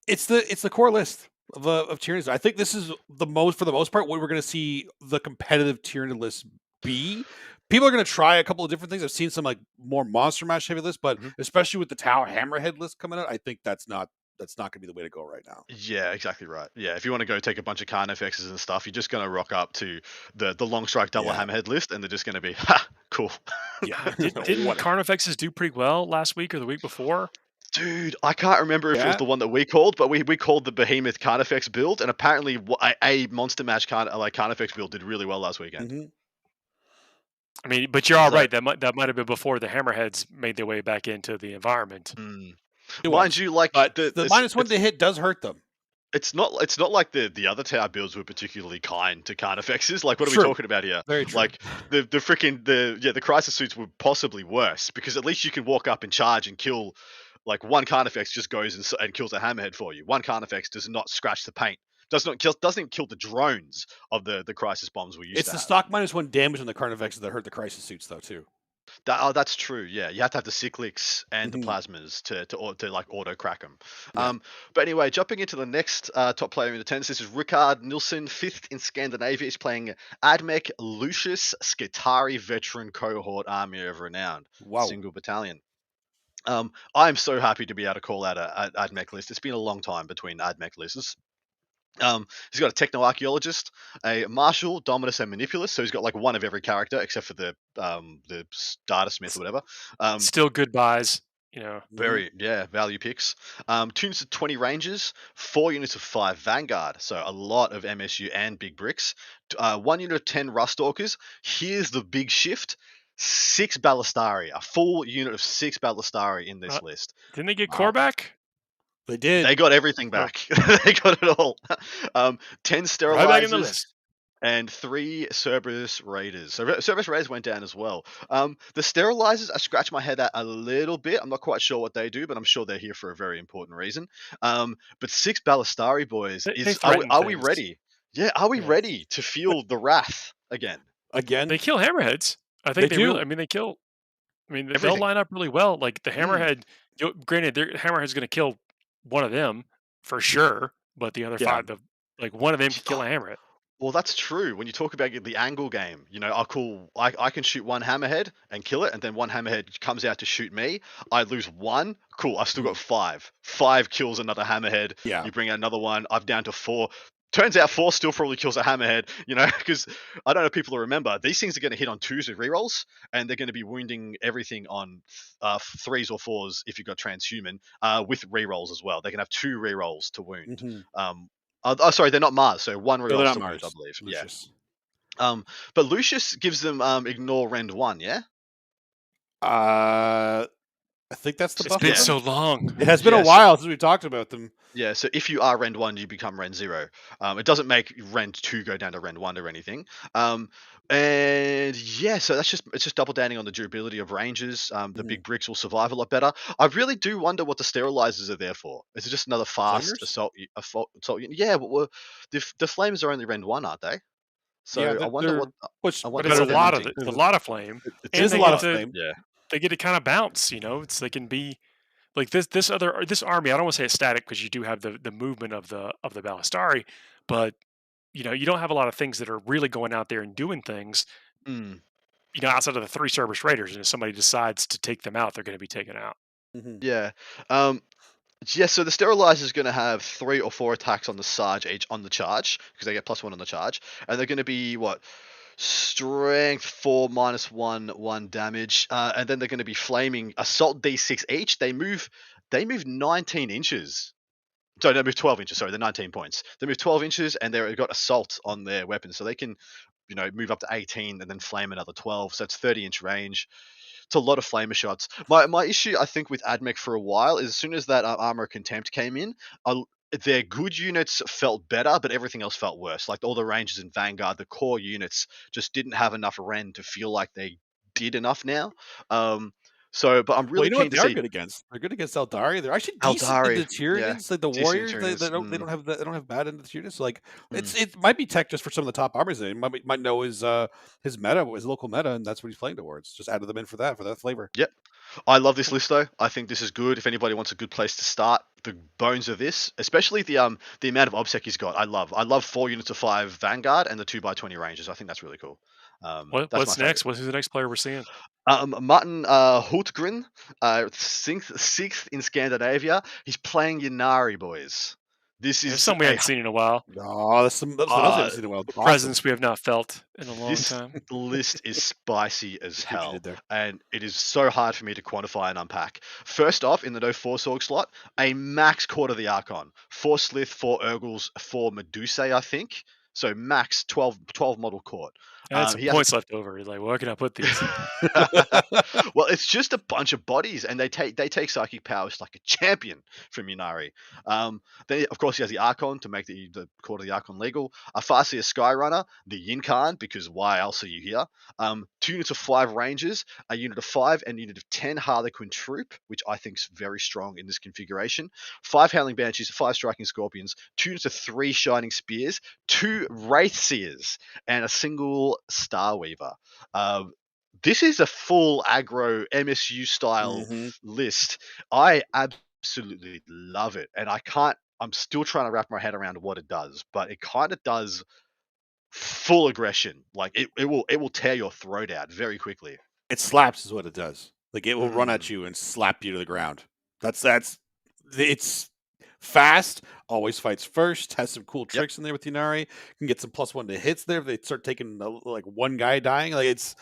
it's the core list of Tyranids. I think this is for the most part what we're going to see the competitive Tyranid list be. People are going to try a couple of different things. I've seen some like more monster mash heavy lists, but especially with the Tower Hammerhead list coming out, I think that's not going to be the way to go right now. Yeah, exactly right. Yeah, if you want to go take a bunch of Carnifexes and stuff, you're just going to rock up to the Long Strike double Hammerhead list, and they're just going to be, cool. Yeah, didn't Carnifexes do pretty well last week or the week before? Dude, I can't remember if it was the one that we called, but we called the Behemoth Carnifex build, and apparently a Monster Mash Carnifex build did really well last weekend. I mean, but you're all right. That might have been before the Hammerheads made their way back into the environment. Mind you, like the -1 to hit does hurt them. It's not like the other tower builds were particularly kind to Carnifexes. Like, what are we talking about here? Very true. Like the Crisis Suits were possibly worse, because at least you can walk up and charge and kill. Like, 1 Carnifex just goes and kills a Hammerhead for you. 1 Carnifex does not scratch the paint. Doesn't kill the drones of the Crisis Bombs we used to have. It's the stock -1 damage on the Carnifexes that hurt the Crisis Suits, though, too. That's true. Yeah, you have to have the Cyclics and the Plasmas to like auto crack them. But anyway, jumping into the next top player in the tennis, this is Rickard Nilsson, 5th in Scandinavia. He's playing Ad Mech, Lucius, Skitarii veteran cohort army of renown. Single battalion. I'm so happy to be able to call out an Ad Mech list. It's been a long time between Ad Mech lists. He's got a Techno-Archaeologist, a Marshal, Dominus, and Manipulus. So he's got like 1 of every character except for the Data Smith or whatever. Still good buys, you know. Very value picks. 2 units of 20 Rangers, 4 units of 5 Vanguard. So a lot of MSU and big bricks. 1 unit of 10 Rustalkers. Here's the big shift. 6 Ballistari, a full unit of 6 Ballistari in this list. Didn't they get core back? They did. They got everything back. They got it all. 10 Sterilizers and 3 Cerberus Raiders. So Cerberus Raiders went down as well. The Sterilizers, I scratch my head at a little bit. I'm not quite sure what they do, but I'm sure they're here for a very important reason. But 6 Ballistari boys, are we ready? Yeah, are we ready to feel the wrath again? Again, They kill hammerheads. I think They do. really. I mean, they kill. I mean, they'll Everything. line up really well. Like the hammerhead. Granted, their hammerhead's going to kill one of them for sure, but the other Yeah. 5, like one of them can kill a hammerhead. Well, that's true. When you talk about the angle game, I can shoot one hammerhead and kill it, and then one hammerhead comes out to shoot me. I lose 1. Cool. I've still got 5. 5 kills another hammerhead. Yeah. You bring out another one. I'm down to 4. Turns out 4 still probably kills a hammerhead, because I don't know if people will remember, these things are going to hit on 2s with rerolls, and they're going to be wounding everything on 3s or 4s if you've got transhuman, with rerolls as well. They can have 2 rerolls to wound. Sorry, they're not Mars, so 1 reroll not to Mars. wound, I believe. Lucius. Yeah. But Lucius gives them ignore rend 1, yeah? I think that's the It's buff. been so long. It has been a while since we talked about them. Yeah, so if you are rend 1, you become rend 0. It doesn't make rend 2 go down to rend 1 or anything. And yeah, so it's just double downing on the durability of ranges. The big bricks will survive a lot better. I really do wonder what the sterilizers are there for. Is it just another fast assault unit? Yeah, but the flames are only rend 1, aren't they? So Yeah, I wonder what. But It's a lot of a lot of flame. It is a lot of flame. Yeah. They get to kind of bounce, they can be like this army. I don't want to say it's static because you do have the movement of the Ballistari, but you don't have a lot of things that are really going out there and doing things. Outside of the 3 Cerberus Raiders, and if somebody decides to take them out, they're going to be taken out. Yeah. Yeah, so the sterilizer is going to have 3 or 4 attacks on the Sarge each on the charge, because they get +1 on the charge, and they're going to be strength 4 -1 damage, and then they're going to be flaming assault D6 each. They move 19 inches. So they move 12 inches. Sorry, they're 19 points. They move 12 inches, and they've got assault on their weapons, so they can move up to 18 and then flame another 12. So it's 30-inch range. It's a lot of flamer shots. My issue, I think, with Ad Mech for a while is as soon as that Armor of Contempt came in, their good units felt better, but everything else felt worse. Like all the Rangers in Vanguard, the core units just didn't have enough rend to feel like they did enough now. But I'm really keen to see. They're good against. They're good against Aeldari. They're actually decent Aeldari, into Tyranids, like the Warriors. They don't have bad into Tyranids. So it might be tech just for some of the top armors. He might know his meta, his local meta, and that's what he's playing towards. Just added them in for that flavor. Yep. I love this list though. I think this is good. If anybody wants a good place to start, the bones of this, especially the amount of obsec he's got, I love 4 units of 5 Vanguard and the 2x20 Rangers. I think that's really cool. What's next? Who's the next player we're seeing? Martin Hultgren, 6th in Scandinavia. He's playing Inari, boys. This is something we haven't seen in a while. No, that's what else I haven't seen in a while. Presence we have not felt in a long time. The list is spicy as hell, and it is so hard for me to quantify and unpack. First off, in the no 4 Sorg slot, a max Court of the Archon, 4 Slith, 4 Urgles, 4 Medusae, I think. So max 12 model court. That's some points left over. He's like, where can I put these? Well, it's just a bunch of bodies, and they take psychic powers like a champion from Inari. Then, of course, he has the Archon to make the Court of the Archon legal. A Farseer Skyrunner, the Yinkan, because why else are you here? 2 units of 5 Rangers, a unit of 5, and a unit of 10 Harlequin Troop, which I think is very strong in this configuration. 5 Howling Banshees, 5 Striking Scorpions, 2 units of 3 Shining Spears, 2 Wraithseers, and a single Star Weaver. This is a full aggro MSU style list. I absolutely love it, and I'm still trying to wrap my head around what it does, but it kind of does full aggression. Like it will tear your throat out very quickly. It slaps is what it does. Like it will run at you and slap you to the ground. It's fast, always fights first, has some cool tricks in there with Inari. Can get some +1 to hits there if they start taking like one guy dying. Like it's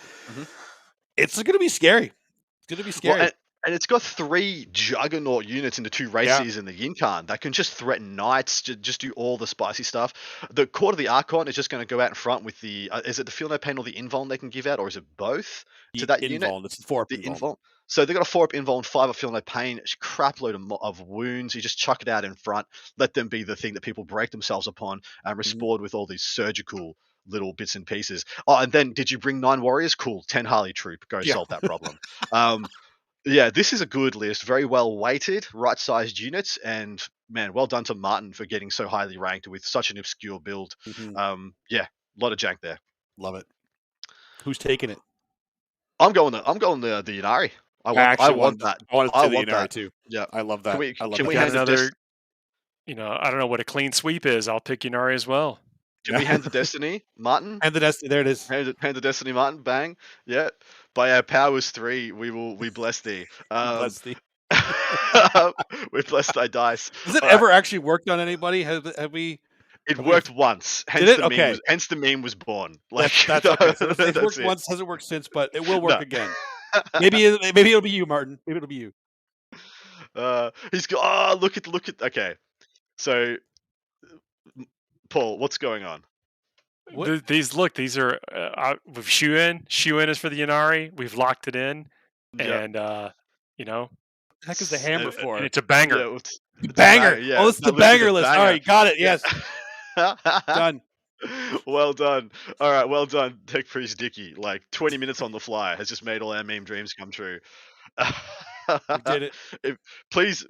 gonna be scary. It's gonna be scary. Well, and it's got 3 Juggernaut units in the 2 Races and the Yinkan that can just threaten knights, just do all the spicy stuff. The Court of the Archon is just going to go out in front with the is it the Feel No Pain or the Invuln they can give out, or is it both to that unit? It's the 4-up Invuln. So they've got a 4-up Invuln, 5 of Feel No Pain, crap load of wounds. You just chuck it out in front, let them be the thing that people break themselves upon, and respond with all these surgical little bits and pieces. Oh, and then did you bring 9 warriors? Cool, 10 Harley Troop. Go solve that problem. Yeah, this is a good list. Very well weighted, right-sized units, and man, well done to Martin for getting so highly ranked with such an obscure build. Yeah, a lot of jank there. Love it. Who's taking it? I'm going the Inari. I want that. I want to see the Inari too. Yeah, I love that. Can we hand hand another? I don't know what a clean sweep is. I'll pick Inari as well. Can we hand the Destiny, Martin? And the Destiny, there it is. Hand the Destiny, Martin. Bang. Yeah. By our powers 3, we bless thee. Bless thee. We bless thy dice. Has it ever actually worked on anybody? Have we? It worked once. Hence Did it? Hence the meme was born. Like that's okay. So it's worked once, hasn't worked since, but it will work again. Maybe it'll be you, Martin. Maybe it'll be you. He's got. Oh, look at. Okay, so Paul, what's going on? These are with Showdown. Showdown is for the Inari. We've locked it in, and heck is the hammer for? And it's a banger. Yeah, it's banger. Yeah. Oh, this is the banger list. All right, got it. Yes. Done. Well done. All right, well done, Tech Priest Dicky. Like 20 minutes on the fly has just made all our meme dreams come true. We did it. Please,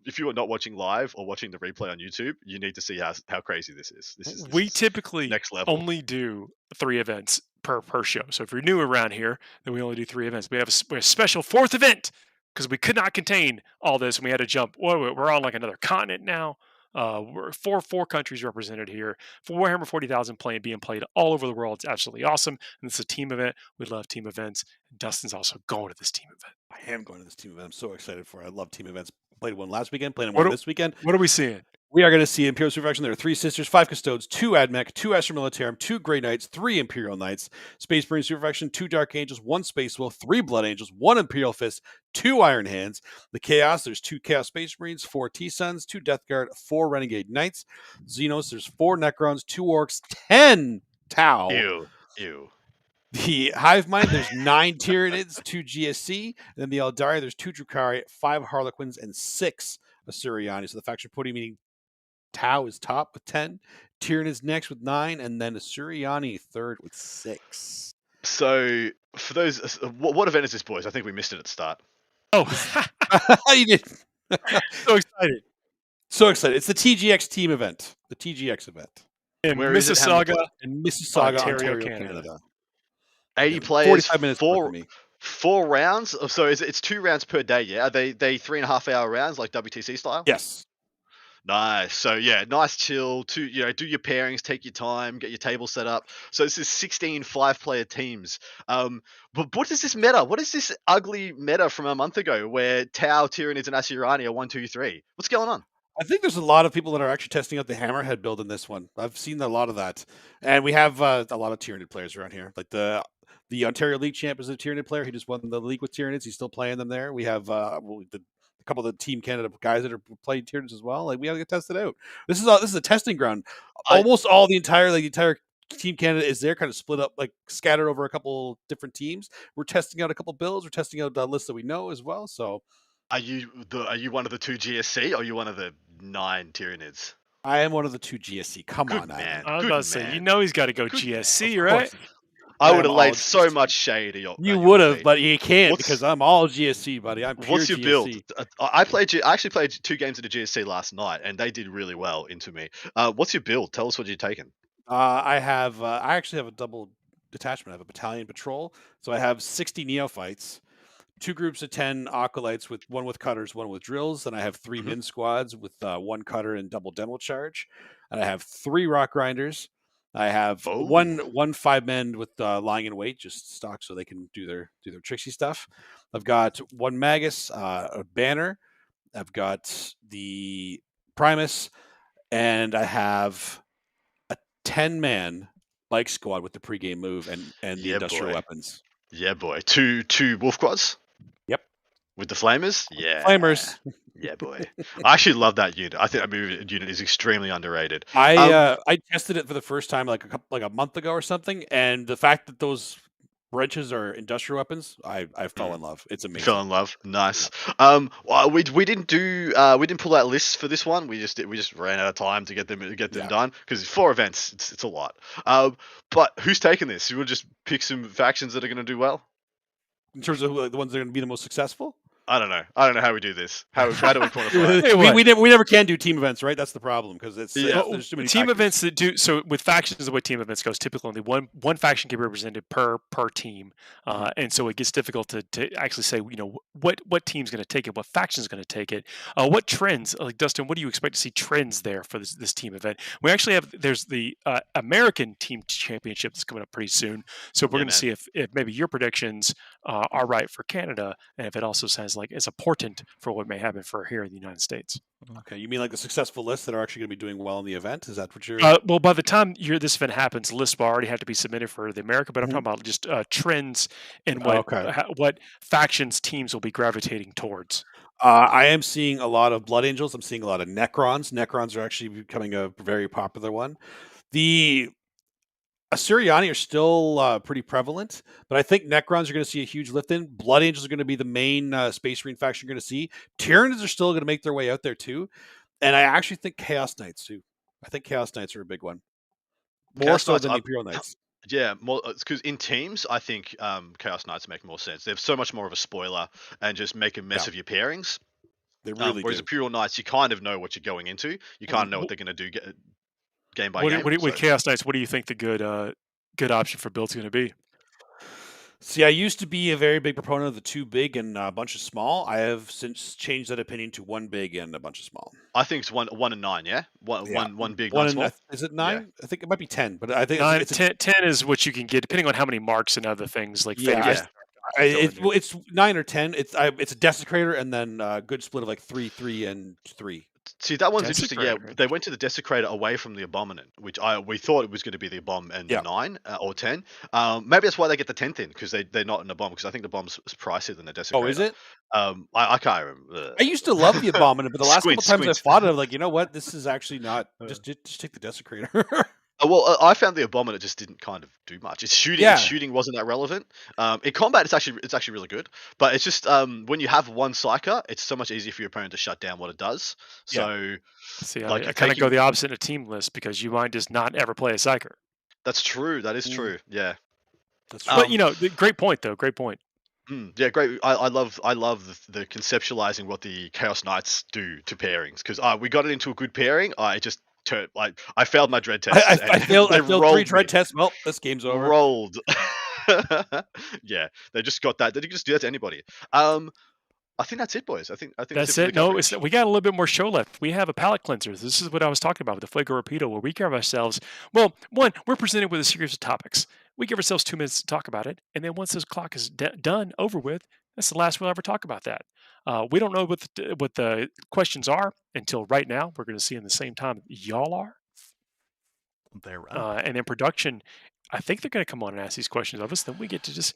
if you are not watching live or watching the replay on YouTube, you need to see how crazy this is. We typically next level. only do 3 events per show. So if you're new around here, then we only do 3 events. We have a special 4th event because we could not contain all this, and we had to jump. We're on like another continent now. We're four countries represented here. For Warhammer 40,000 being played all over the world. It's absolutely awesome. And it's a team event. We love team events. Dustin's also going to this team event. I am going to this team event. I'm so excited for it. I love team events. Played one last weekend, playing one this weekend. What are we seeing? We are going to see Imperial Super Faction. There are 3 Sisters, 5 Custodes, 2 Ad Mech, 2 Astra Militarum, 2 Grey Knights, 3 Imperial Knights, Space Marine Super Faction, 2 Dark Angels, 1 Space Wolf, 3 Blood Angels, 1 Imperial Fist, 2 Iron Hands. The Chaos, there's 2 Chaos Space Marines, 4 T-Suns, 2 Death Guard, 4 Renegade Knights. Xenos, there's 4 Necrons, 2 Orcs, 10 Tau. Ew. The Hive Mind, there's 9 Tyranids, 2 GSC, and then the Aeldari, there's 2 Drukhari, 5 Harlequins, and 6 Asuryani. So the faction putting meaning Tau is top with 10, Tyranid is next with 9, and then Asuryani third with 6. So for those, what event is this, boys? I think we missed it at the start. Oh, You did. so excited! So excited! It's the TGX team event. The TGX event in Where is it? Mississauga, Ontario, Canada. 80 players, 45 minutes. 4 rounds. So it's 2 rounds per day. Yeah, are they 3.5 hour rounds like WTC style? Yes. Nice. So yeah, nice chill. Do your pairings, take your time, get your table set up. So this is 16 5-player teams. But what is this meta? What is this ugly meta from a month ago where Tau, Tyranids, and Asuryani are 1, 2, 3? What's going on? I think there's a lot of people that are actually testing out the Hammerhead build in this one. I've seen a lot of that, and we have a lot of Tyranid players around here. Like the Ontario League champ is a Tyranid player. He just won the league with Tyranids. He's still playing them there. We have a couple of the Team Canada guys that are playing Tyranids as well. Like we have to get tested out. This is a testing ground. Almost all the entire Team Canada is there, kind of split up, like scattered over a couple different teams. We're testing out a couple builds. We're testing out a list that we know as well. So. Are you one of the 2 GSC or are you one of the 9 Tyranids? I am one of the 2 GSC. Come on, man. I was about to say, he's got to go GSC, right? I would have laid so much shade at your. You would have, but you can't because I'm all GSC, buddy. I'm pure What's your GSC. build? I actually played 2 games of the GSC last night, and they did really well into me. What's your build? Tell us what you're taking. I actually have a double detachment. I have a battalion patrol, so I have 60 neophytes. 2 groups of 10 acolytes, with 1 with cutters, 1 with drills. Then I have 3 min squads with 1 cutter and double demo charge. And I have 3 rock grinders. I have one 5-men with lying in wait, just stock, so they can do their tricksy stuff. I've got 1 magus, a banner. I've got the Primus, and I have a 10-man bike squad with the pregame move and the industrial weapons. Yeah, boy. 2 wolf quads. With the Flamers? Yeah. Flamers. Yeah, boy. I actually love that unit. I think that unit is extremely underrated. I tested it for the first time like a month ago or something, and the fact that those wrenches are industrial weapons, I fell in love. It's amazing. Fell in love. Nice. We didn't pull out lists for this one. We just ran out of time to get them done because 4 events. It's a lot. But who's taking this? You will just pick some factions that are going to do well. In terms of the ones that are going to be the most successful? I don't know how we do this. How do we quantify it? we never can do team events, right? That's the problem because there's too many team factors. events that do so with factions. The way team events goes, typically only one faction can be represented per team, and so it gets difficult to actually say what team's going to take it, what faction's going to take it, what trends. Like Dustin, what do you expect to see trends there for this team event? We actually there's the American Team Championship that's coming up pretty soon, so we're going to see if maybe your predictions are right for Canada, and if it also sounds like it's a portent for what may happen for here in the United States. Okay, you mean like the successful lists that are actually going to be doing well in the event? Is that what you're? Well, by the time this event happens, lists will already have to be submitted for the America. But I'm talking about just trends and what factions teams will be gravitating towards. I am seeing a lot of Blood Angels. I'm seeing a lot of Necrons. Necrons are actually becoming a very popular one. The Assyriani are still pretty prevalent, but I think Necrons are going to see a huge lift in. Blood Angels are going to be the main Space Marine faction you're going to see. Tyranids are still going to make their way out there too. And I actually think Chaos Knights too. I think Chaos Knights are a big one. More so than the Imperial Knights. Yeah, more because in teams, I think Chaos Knights make more sense. They're so much more of a spoiler and just make a mess of your pairings. They really whereas Imperial Knights, you kind of know what you're going into. You kind of know what they're going to do game by game. With Chaos Knights, what do you think the good option for build's going to be? See, I used to be a very big proponent of the 2 big and a bunch of small. I have since changed that opinion to 1 big and a bunch of small. I think it's 1 and 9. Yeah, one big, one small. Is it 9? Yeah. I think it might be 10, but I think 10 is what you can get depending on how many marks and other things like. It's 9 or 10. It's a desecrator and then a good split of like 3, 3, and 3. See, that one's interesting. Yeah, they went to the Desecrator away from the Abominant, which we thought it was going to be the Bomb and the 9 or 10. Maybe that's why they get the 10th in, because they're not in the Bomb, because I think the Bomb's pricier than the Desecrator. Oh, is it? I can't remember. I used to love the Abominant, but the last couple times I fought it, I'm like, you know what? This is actually not. Just take the Desecrator. Well, I found the Abominant just didn't kind of do much. Its shooting wasn't that relevant. In combat, it's actually really good, but it's just when you have one Psyker, it's so much easier for your opponent to shut down what it does. So, see, I kind of go the opposite in a team list because you might just not ever play a Psyker. That's true. That is true. Yeah. That's true. But great point though. Great point. Yeah, great. I love the conceptualizing what the Chaos Knights do to pairings, because we got it into a good pairing. I failed my dread test. I failed 3 dread tests. Well, this game's over. Rolled. Yeah, they just got that. They can just do that to anybody. I think that's it, boys. I think that's it. No, we got a little bit more show left. We have a palate cleanser. This is what I was talking about with the Fuego Rapido, where we give ourselves. Well, one, we're presented with a series of topics. We give ourselves 2 minutes to talk about it, and then once this clock is done, over with, that's the last we'll ever talk about that. We don't know what the questions are until right now. We're going to see in the same time y'all are. They're right. And in production, I think they're going to come on and ask these questions of us. Then we get to just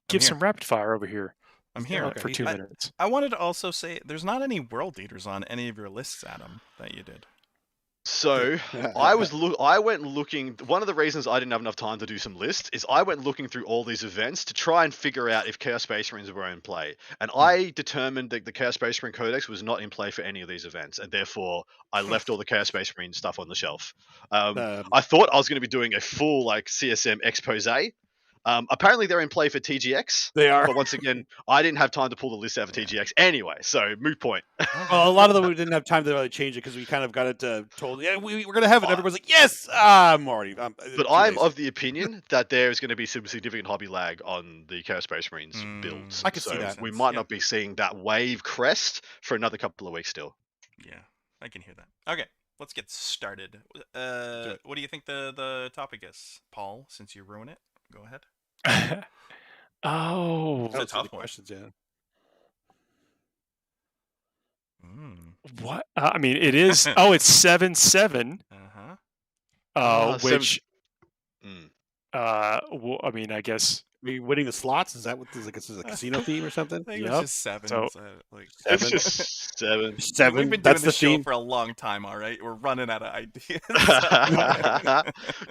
give some rapid fire over here. I'm here for 2 minutes. I wanted to also say there's not any world leaders on any of your lists, Adam, that you did. So I went looking. One of the reasons I didn't have enough time to do some lists is I went looking through all these events to try and figure out if Chaos Space Marines were in play, and I determined that the Chaos Space Marine Codex was not in play for any of these events, and therefore I left all the Chaos Space Marine stuff on the shelf. I thought I was going to be doing a full CSM expose. Apparently they're in play for TGX. They are. But once again, I didn't have time to pull the list out for TGX anyway, so moot point. Well, a lot of them we didn't have time to really change it because we kind of got it told, yeah, we're going to have it. Everyone's like, yes, I'm already. But I'm of the opinion that there is going to be some significant hobby lag on the Chaos Space Marines builds. I can see that. We might not be seeing that wave crest for another couple of weeks still. Yeah, I can hear that. Okay, let's get started. What do you think the topic is, Paul, since you ruin it? Go ahead. That's a tough questions, yeah. What? I mean, it is. It's 7-7. Which. Well, I mean, I guess. Are you winning the slots? Is that what this is a casino theme or something? I think it's just 7. So, it's just 7. 7. We've been doing this show for a long time, all right? We're running out of ideas.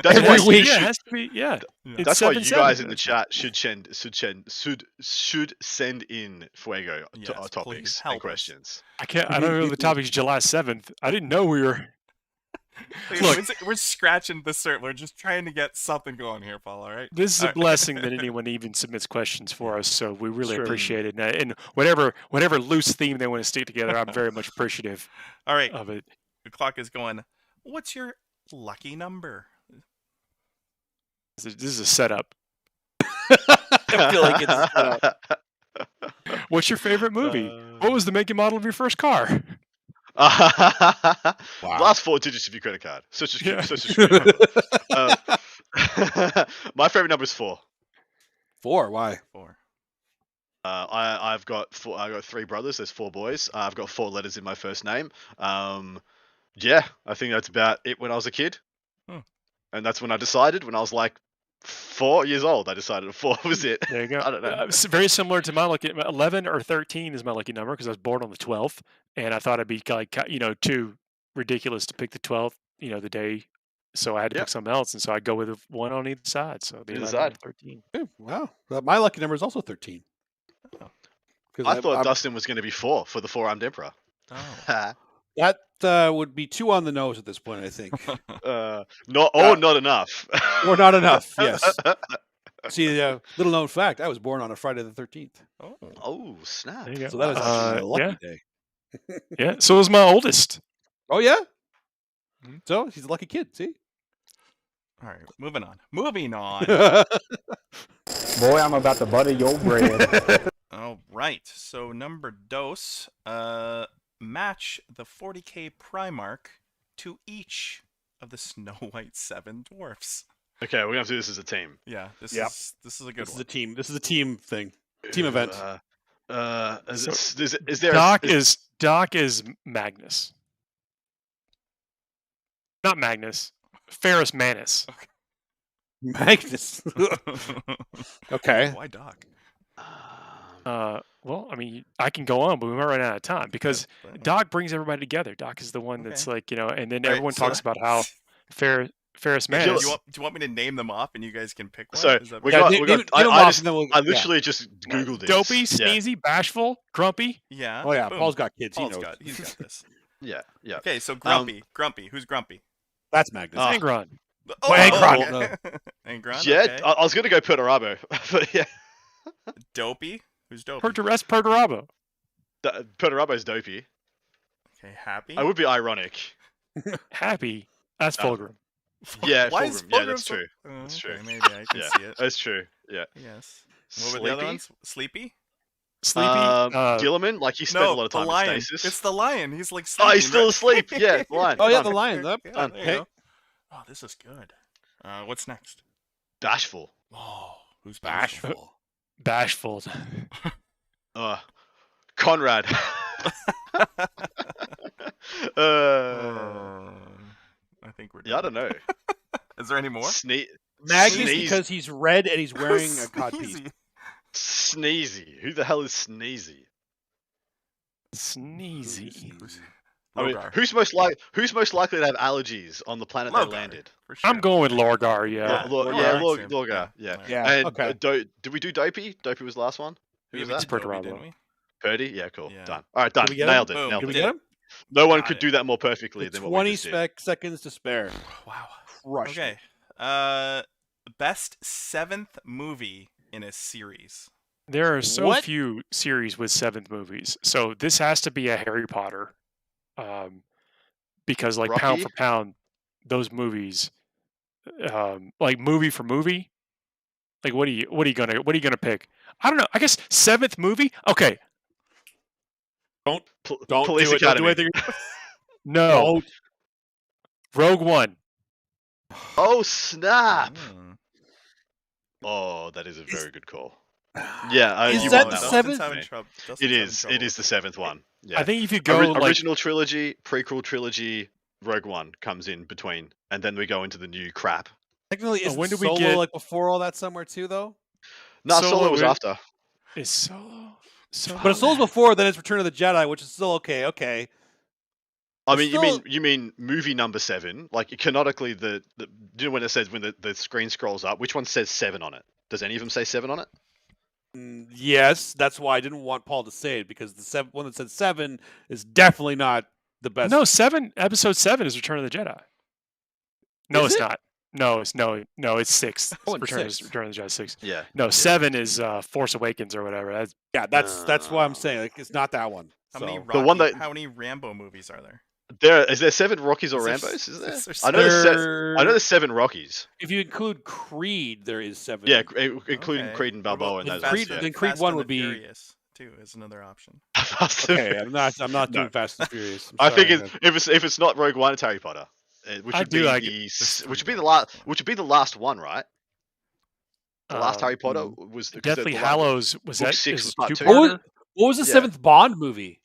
Every week. Yeah, it has to be. Yeah. That's why you guys in the chat should send in Fuego topics and questions. I don't know the topic is July 7th. I didn't know we were. Look, we're scratching the surface. We're just trying to get something going here, Paul. All right. this is All a right. blessing that anyone even submits questions for us, so we really Sure. appreciate it. And whatever loose theme they want to stick together, I'm very much appreciative All right. of it. The clock is going. What's your lucky number? This is a setup. I feel like it's What's your favorite movie? What was the make and model of your first car? Last 4 digits of your credit card. Social Yeah. Security. My favorite number is 4. 4. Why? 4. I've got 3 brothers. There's 4 boys. I've got 4 letters in my first name. Yeah, I think that's about it when I was a kid. And that's when I decided, when I was like 4 years old, I decided 4 was it. There you go. I don't know. It's very similar to my lucky 11 or 13 is my lucky number because I was born on the 12th, and I thought it'd be like too ridiculous to pick the 12th, the day. So I had to Yep. pick something else, and so I go with one on either side. So the Either 11 and side. 13. Wow. My lucky number is also 13. Oh. 'Cause I thought I'm- Dustin was going to be 4 for the 4-armed emperor. Oh. that would be 2 on the nose at this point, I think. Not enough. Or not enough, yes. See, little known fact, I was born on a Friday the 13th. Oh. Oh, snap. There you go. So that was actually my lucky yeah. day. Yeah. So was my oldest. Oh, yeah? Mhm. So he's a lucky kid, see? All right. Moving on. Moving on. Boy, I'm about to butter your bread. All right. So number dos, match the 40k Primarch to each of the Snow White 7 dwarfs. Okay, we're going to have to do this as a team. Yeah. This Yep. is a good This is one. a team. This is a team thing. Team event. Is there Doc is Magnus. Not Magnus. Ferris Manus. Magnus. Okay. Why Doc? Well, I mean, I can go on, but we might run out of time because But- Doc brings everybody together. Doc is the one that's like, and then Right, everyone so talks about how Ferris Do Manus. you want me to name them off and you guys can pick one? So Is that we Yeah, got. name- We got. name them off and then we'll- I yeah. literally just googled it. Dopey, Yeah. sneezy, bashful, grumpy. Yeah. Oh, yeah. boom. Paul's got kids. Paul's he knows. got. He's got this. Yeah. Yeah. Okay, so Grumpy. Grumpy. Who's Grumpy? That's Magnus. Angron. Angron. Okay. Angron. Yeah. Okay. I was gonna go Perturabo, but yeah. Dopey. Who's Dopey? Perturabo. Perturabo's dopey. Okay. Happy. I would be ironic. Happy. That's Fulgrim. Yeah, Why is Fulgrim. Yeah, Fulgrim that's so- true. Oh, That's okay, true. Maybe I can Yeah, see it. that's true. Yeah. Yes. What were the other Sleepy? ones? Sleepy? Sleepy. Gilliman, like he spent a lot of time the lion. in stasis. It's the lion. He's like sleeping. Oh, he's still right? asleep. Yeah, the lion. Oh, yeah, Done. the lion. Yep. Yeah, Done. there you Okay. go. Oh, this is good. What's next? Bashful. Oh, who's Bashful. Bashful. Conrad. I think we're done. Yeah, I don't know. Is there any more? Magnus Sneeze. because he's red and he's wearing a codpiece. Sneezy. Sneezy. Who the hell is Sneezy? Sneezy. I mean, Logar. who's most likely to have allergies on the planet Logar, they landed? For sure. I'm going with Lorgar, yeah. Lorgar. Yeah. Yeah. And Okay. did we do Dopey? Dopey was the last one. Who Yeah, was we that? did Dopey, Perturabo. didn't we? Purdy? Yeah, cool. Yeah. Done. All right, done. Did we get him? Nailed it. Boom. Nailed Did we it. get him? No one Got could it. do that more perfectly than what we 20 just did. seconds to spare. Wow. Crushed it. Okay. Best 7th movie in a series. There are so What? few series with 7th movies. So this has to be a Harry Potter. Because like pound Rocky? for pound, those movies, like movie for movie, like what are you gonna pick? I don't know. I guess 7th movie? Okay. Don't Police do it. Don't do Academy. anything. No. Rogue One. Oh snap! Mm. Oh, that is a very good call. Yeah, Is you that won the that one. seventh? It is. It is the 7th one. Yeah. I think if you go like Original trilogy, prequel trilogy, Rogue One comes in between, and then we go into the new crap. Technically, is when do we Solo get- like before all that somewhere too, though? No, Solo Solo was is- after. is Solo. But if Solo's before, then it's Return of the Jedi, which is still okay. Okay. I mean, Still- you mean movie number 7? Like canonically, the do you know when it says when the screen scrolls up, which one says 7 on it? Does any of them say 7 on it? Yes, that's why I didn't want Paul to say it because the one that said 7 is definitely not the best. No, episode 7 is Return of the Jedi. No, Is it's it? not. No, it's 6. Oh, it's Return 6. of the Jedi 6. Yeah. No, 7 is Force Awakens or whatever. That's what I'm saying. Like, it's not that one. How many So- how many Rambo movies are there? Is there 7 Rockies or Is there Rambos? s- Is there? is there I know There- there's 7 Rockies. If you include Creed, there is 7. Yeah, including Okay. Creed and What about Balboa and then those. Fast Creed- and- then Creed Fast 1 and would the be- Furious, too, is another option. Okay, I'm not doing No. Fast and Furious. I I'm think sorry, if it's not Rogue One, it's Harry Potter, which I would do be like which would be the last one, right? The last Harry Potter mm, was the Deathly the Hallows was Book that 6 is was part 2. two-parter? What was the Yeah. 7th Bond movie?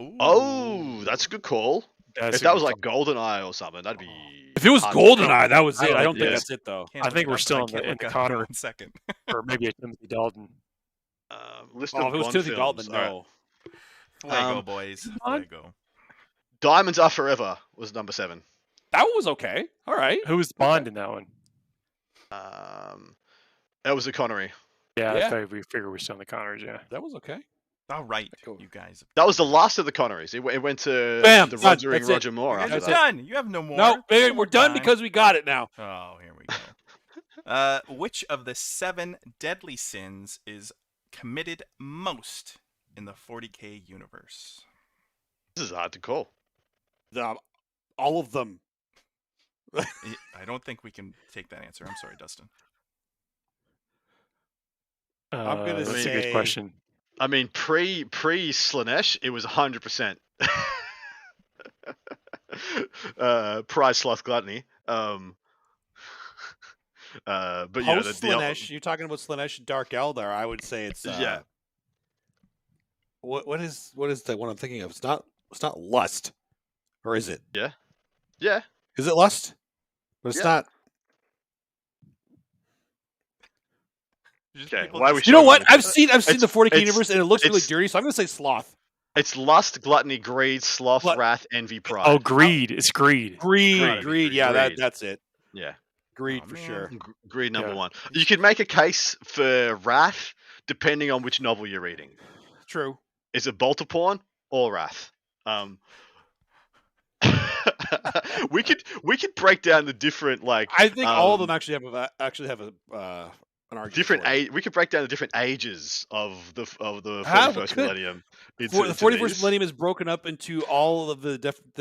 Ooh. Oh, that's a good call. That's If a that good was like call. GoldenEye or something, that'd be. If it was hard to GoldenEye, that was I it. don't I don't think think it that's it though. Can't I look think it we're up, still but I in can't the look up Connor. 1 second. Or maybe a Timothy Dalton. List Oh, of if it was Bond Timothy films. Dalton, All right. no. Fuego, boys. on. Fuego. Diamonds Are Forever was number 7. That one was okay. All right. Who was Bond in that one? That was a Connery. Yeah, Yeah. I thought we figured we're still in the Connors, yeah. That was okay. All right, Cool. you guys. That was the last of the Connerys. It went to Bam, the done. Rogering That's it. Roger Moore You guys after are That's it. that. done. You have no more. No, baby, No we're more done time. because we got it now. Oh, here we go. Which of the 7 deadly sins is committed most in the 40k universe? This is hard to call. All of them. I don't think we can take that answer. I'm sorry, Dustin. I'm gonna That's a say- good question. I mean, pre Slanesh, it was 100%. Pride, sloth, gluttony. But yeah, Post Slanesh, you're talking about Slanesh and Dark Eldar. I would say it's Yeah. What is the one I'm thinking of? It's not Lust, or is it? yeah. Is it Lust? But it's Yeah. not. Just Okay, people why just- we You know what? struggling I've with seen It's- the 40k it's- universe, and it looks really it's- dirty. So I'm gonna say Sloth. It's lust, gluttony, greed, sloth, Glut- wrath, envy, pride. Oh, greed. It's greed. Greed. Greed. Yeah, Greed. that's it. Yeah. Greed Oh, for man. sure. Greed number Yeah. 1. You could make a case for wrath depending on which novel you're reading. True. Is it Bolter Porn or Wrath? We could break down the different I think all of them actually have an argument. different for it. age. We could break down the different ages of the How? 41st We could. millennium. The 41st millennium is broken up into all of the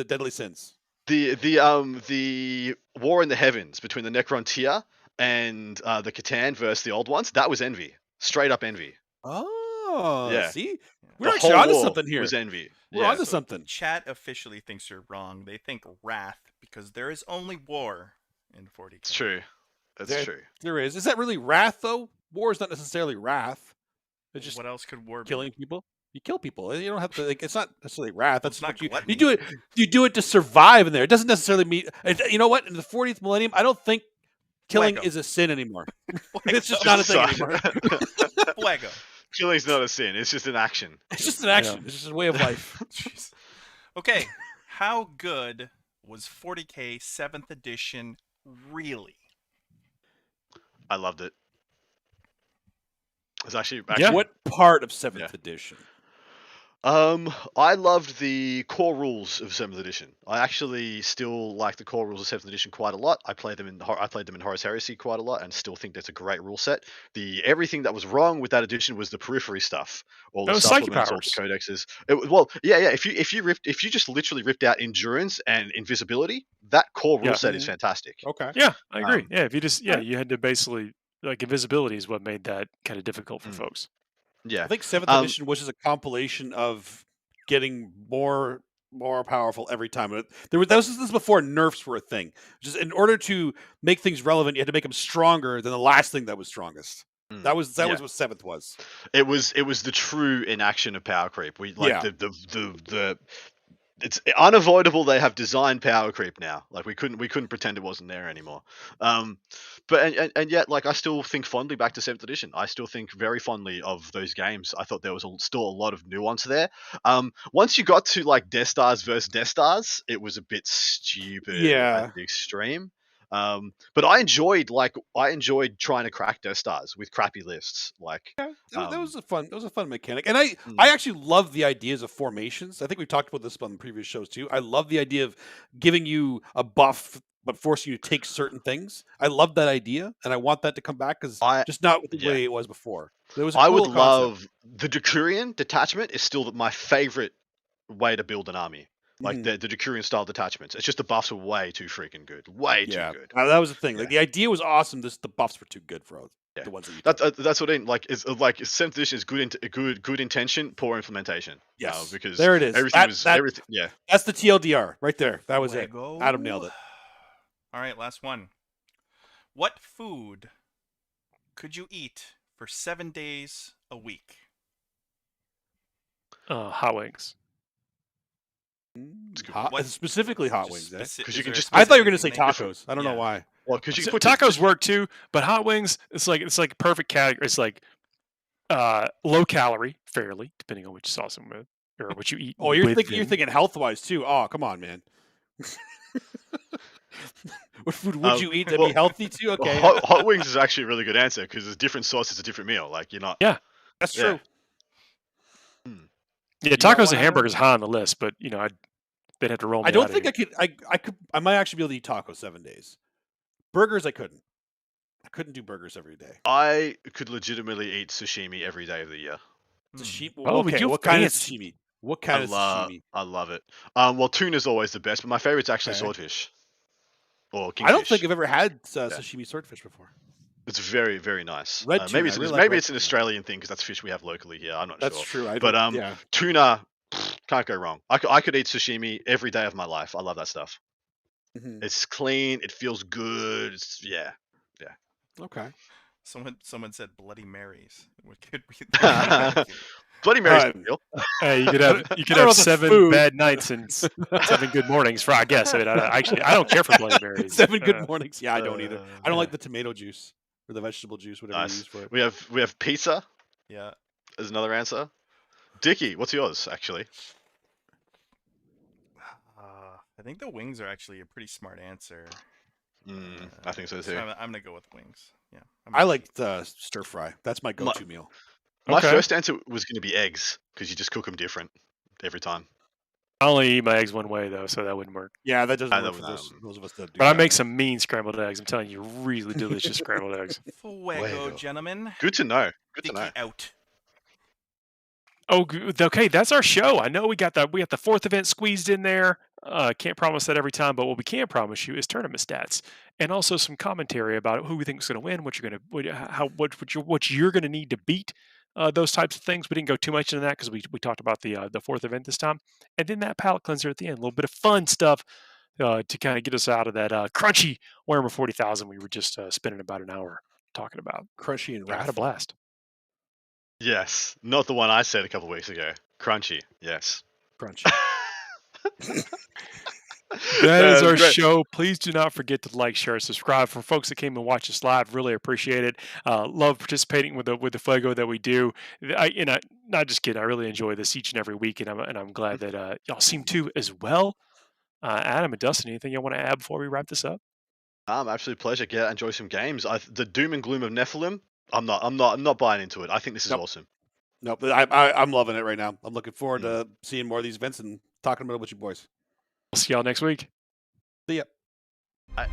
deadly sins. The war in the heavens between the Necron and the Catan versus the old ones. That was envy, straight up envy. Oh, Yeah. see, The we're actually whole onto war something here. Was envy. We're Yeah. onto something. Chat officially thinks you're wrong. They think wrath because there is only war in 40k. It's true. That's There- true. There is. Is that really wrath though? War is not necessarily wrath. It's just What else could war be? killing people. You kill people. You don't have to. It's not necessarily wrath. That's It's not what you gluttony. do it. You do it to survive in there. It doesn't necessarily mean. You know what? In the 40th millennium, I don't think killing Fuego. is a sin anymore. It's just not a thing anymore. Fuego. Killing's not a sin. It's just an action. It's just an action. It's just a way of life. Jeez. Okay, how good was 40k 7th edition really? I loved it. It's actually Yeah. What part of 7th Yeah. edition? I loved the core rules of 7th edition. I actually still like the core rules of 7th edition quite a lot. I played them in Horus Heresy quite a lot, and still think that's a great rule set. Everything that was wrong with that edition was the periphery stuff, all the Those psychic supplements, all the powers. codexes. Yeah. If you just literally ripped out endurance and invisibility, that core rule Yeah. set is fantastic. Okay. Yeah, I agree. Um, Yeah, if you just Alright. you had to basically like invisibility is what made that kind of difficult for Mm. folks. Yeah. I think 7th Um, edition was just a compilation of getting more powerful every time. This is before nerfs were a thing. Just in order to make things relevant, you had to make them stronger than the last thing that was strongest. That was yeah. what 7th was. It was the true inaction of power creep. We like Yeah. the it's unavoidable. They have designed power creep now. Like we couldn't pretend it wasn't there anymore. But yet, like I still think fondly back to 7th edition. I still think very fondly of those games. I thought there was still a lot of nuance there. Once you got to like Death Stars versus Death Stars, it was a bit stupid Yeah. at the extreme. But I enjoyed trying to crack Death Stars with crappy lists. Like That was a fun mechanic, and I Mm. actually love the ideas of formations. I think we've talked about this on the previous shows too. I love the idea of giving you a buff but forcing you to take certain things. I love that idea, and I want that to come back because just not the way it was before. It was a I cool would concept. love the Decurion detachment is still my favorite way to build an army. Like the Decurion style detachments. It's just the buffs are way too freaking good. Way too good. That was the thing. Like the idea was awesome. The buffs were too good for the ones that you that's what I mean. Like is like 7th edition is good intention, poor implementation. Yes. Because there it is. Everything. Yeah. That's the TLDR right there. That was it. Go. Adam nailed it. All right, last one. What food could you eat for 7 days a week? Hot wings. Specifically hot wings. Because you can just. I thought you were going to say tacos. I don't know why. Well, because you So put tacos work too, but hot wings, it's like perfect category. It's like low calorie, fairly, depending on which sauce I'm with or what you eat. Oh, you're thinking health wise too. Oh, come on, man. What food would you eat to be healthy too? Okay. Hot wings is actually a really good answer because there's different sauces, a different meal. Like you're not. Yeah, that's true. Yeah, tacos and hamburgers high on the list, but they'd have to roll me. I don't out think of here. I might actually be able to eat tacos 7 days. Burgers, I couldn't. I couldn't do burgers every day. I could legitimately eat sashimi every day of the year. Sashimi. Oh, okay, what kind of sashimi? What kind of sashimi? I love it. Well, tuna's always the best, but my favorite's actually swordfish. Or kingfish. I don't think I've ever had sashimi swordfish before. It's very, very nice. Red tuna. Maybe it's an Australian thing because that's fish we have locally here. I'm not sure. That's true. But tuna, can't go wrong. I could eat sashimi every day of my life. I love that stuff. Mm-hmm. It's clean. It feels good. Yeah. Okay. Someone said Bloody Marys. What could we? Bloody Marys. Hey, you could have 7 bad nights and 7 good mornings for. I guess. I don't care for Bloody Marys. 7 good mornings. Yeah, I don't either. I don't like the tomato juice or the vegetable juice, whatever you use for it. We have pizza. Yeah. Is another answer. Dicky, what's yours actually? I think the wings are actually a pretty smart answer. I think so too. So I'm gonna go with wings. Yeah. I like the stir fry. That's my go-to meal. My first answer was going to be eggs because you just cook them different every time. I only eat my eggs one way though, so that wouldn't work. Yeah, that doesn't work for those of us that do. But I make some mean scrambled eggs. I'm telling you, really delicious scrambled eggs. Fuego, gentlemen. Good to know. Dicky out. Oh, okay. That's our show. I know we got the 4th event squeezed in there. Can't promise that every time, but what we can promise you is tournament stats and also some commentary about who we think is going to win, what you're going to need to beat those types of things. We didn't go too much into that because we talked about the 4th event this time, and then that palate cleanser at the end, a little bit of fun stuff to kind of get us out of that crunchy Warhammer 40,000 we were just spending about an hour talking about. Crunchy and I had a blast. Yes, not the one I said a couple of weeks ago. Crunchy, yes. Crunchy. That is our show. Please do not forget to like, share, subscribe. For folks that came and watched us live, really appreciate it. Love participating with the Fuego that we do. Not just kidding. I really enjoy this each and every week, and I'm glad that y'all seem to as well. Adam and Dustin, anything you want to add before we wrap this up? Absolute pleasure. Get out, enjoy some games. The doom and gloom of Nephilim. I'm not buying into it. I think this is awesome. No, but I'm loving it right now. I'm looking forward to seeing more of these events and talking about it with you boys. I'll see y'all next week. See ya. Bye.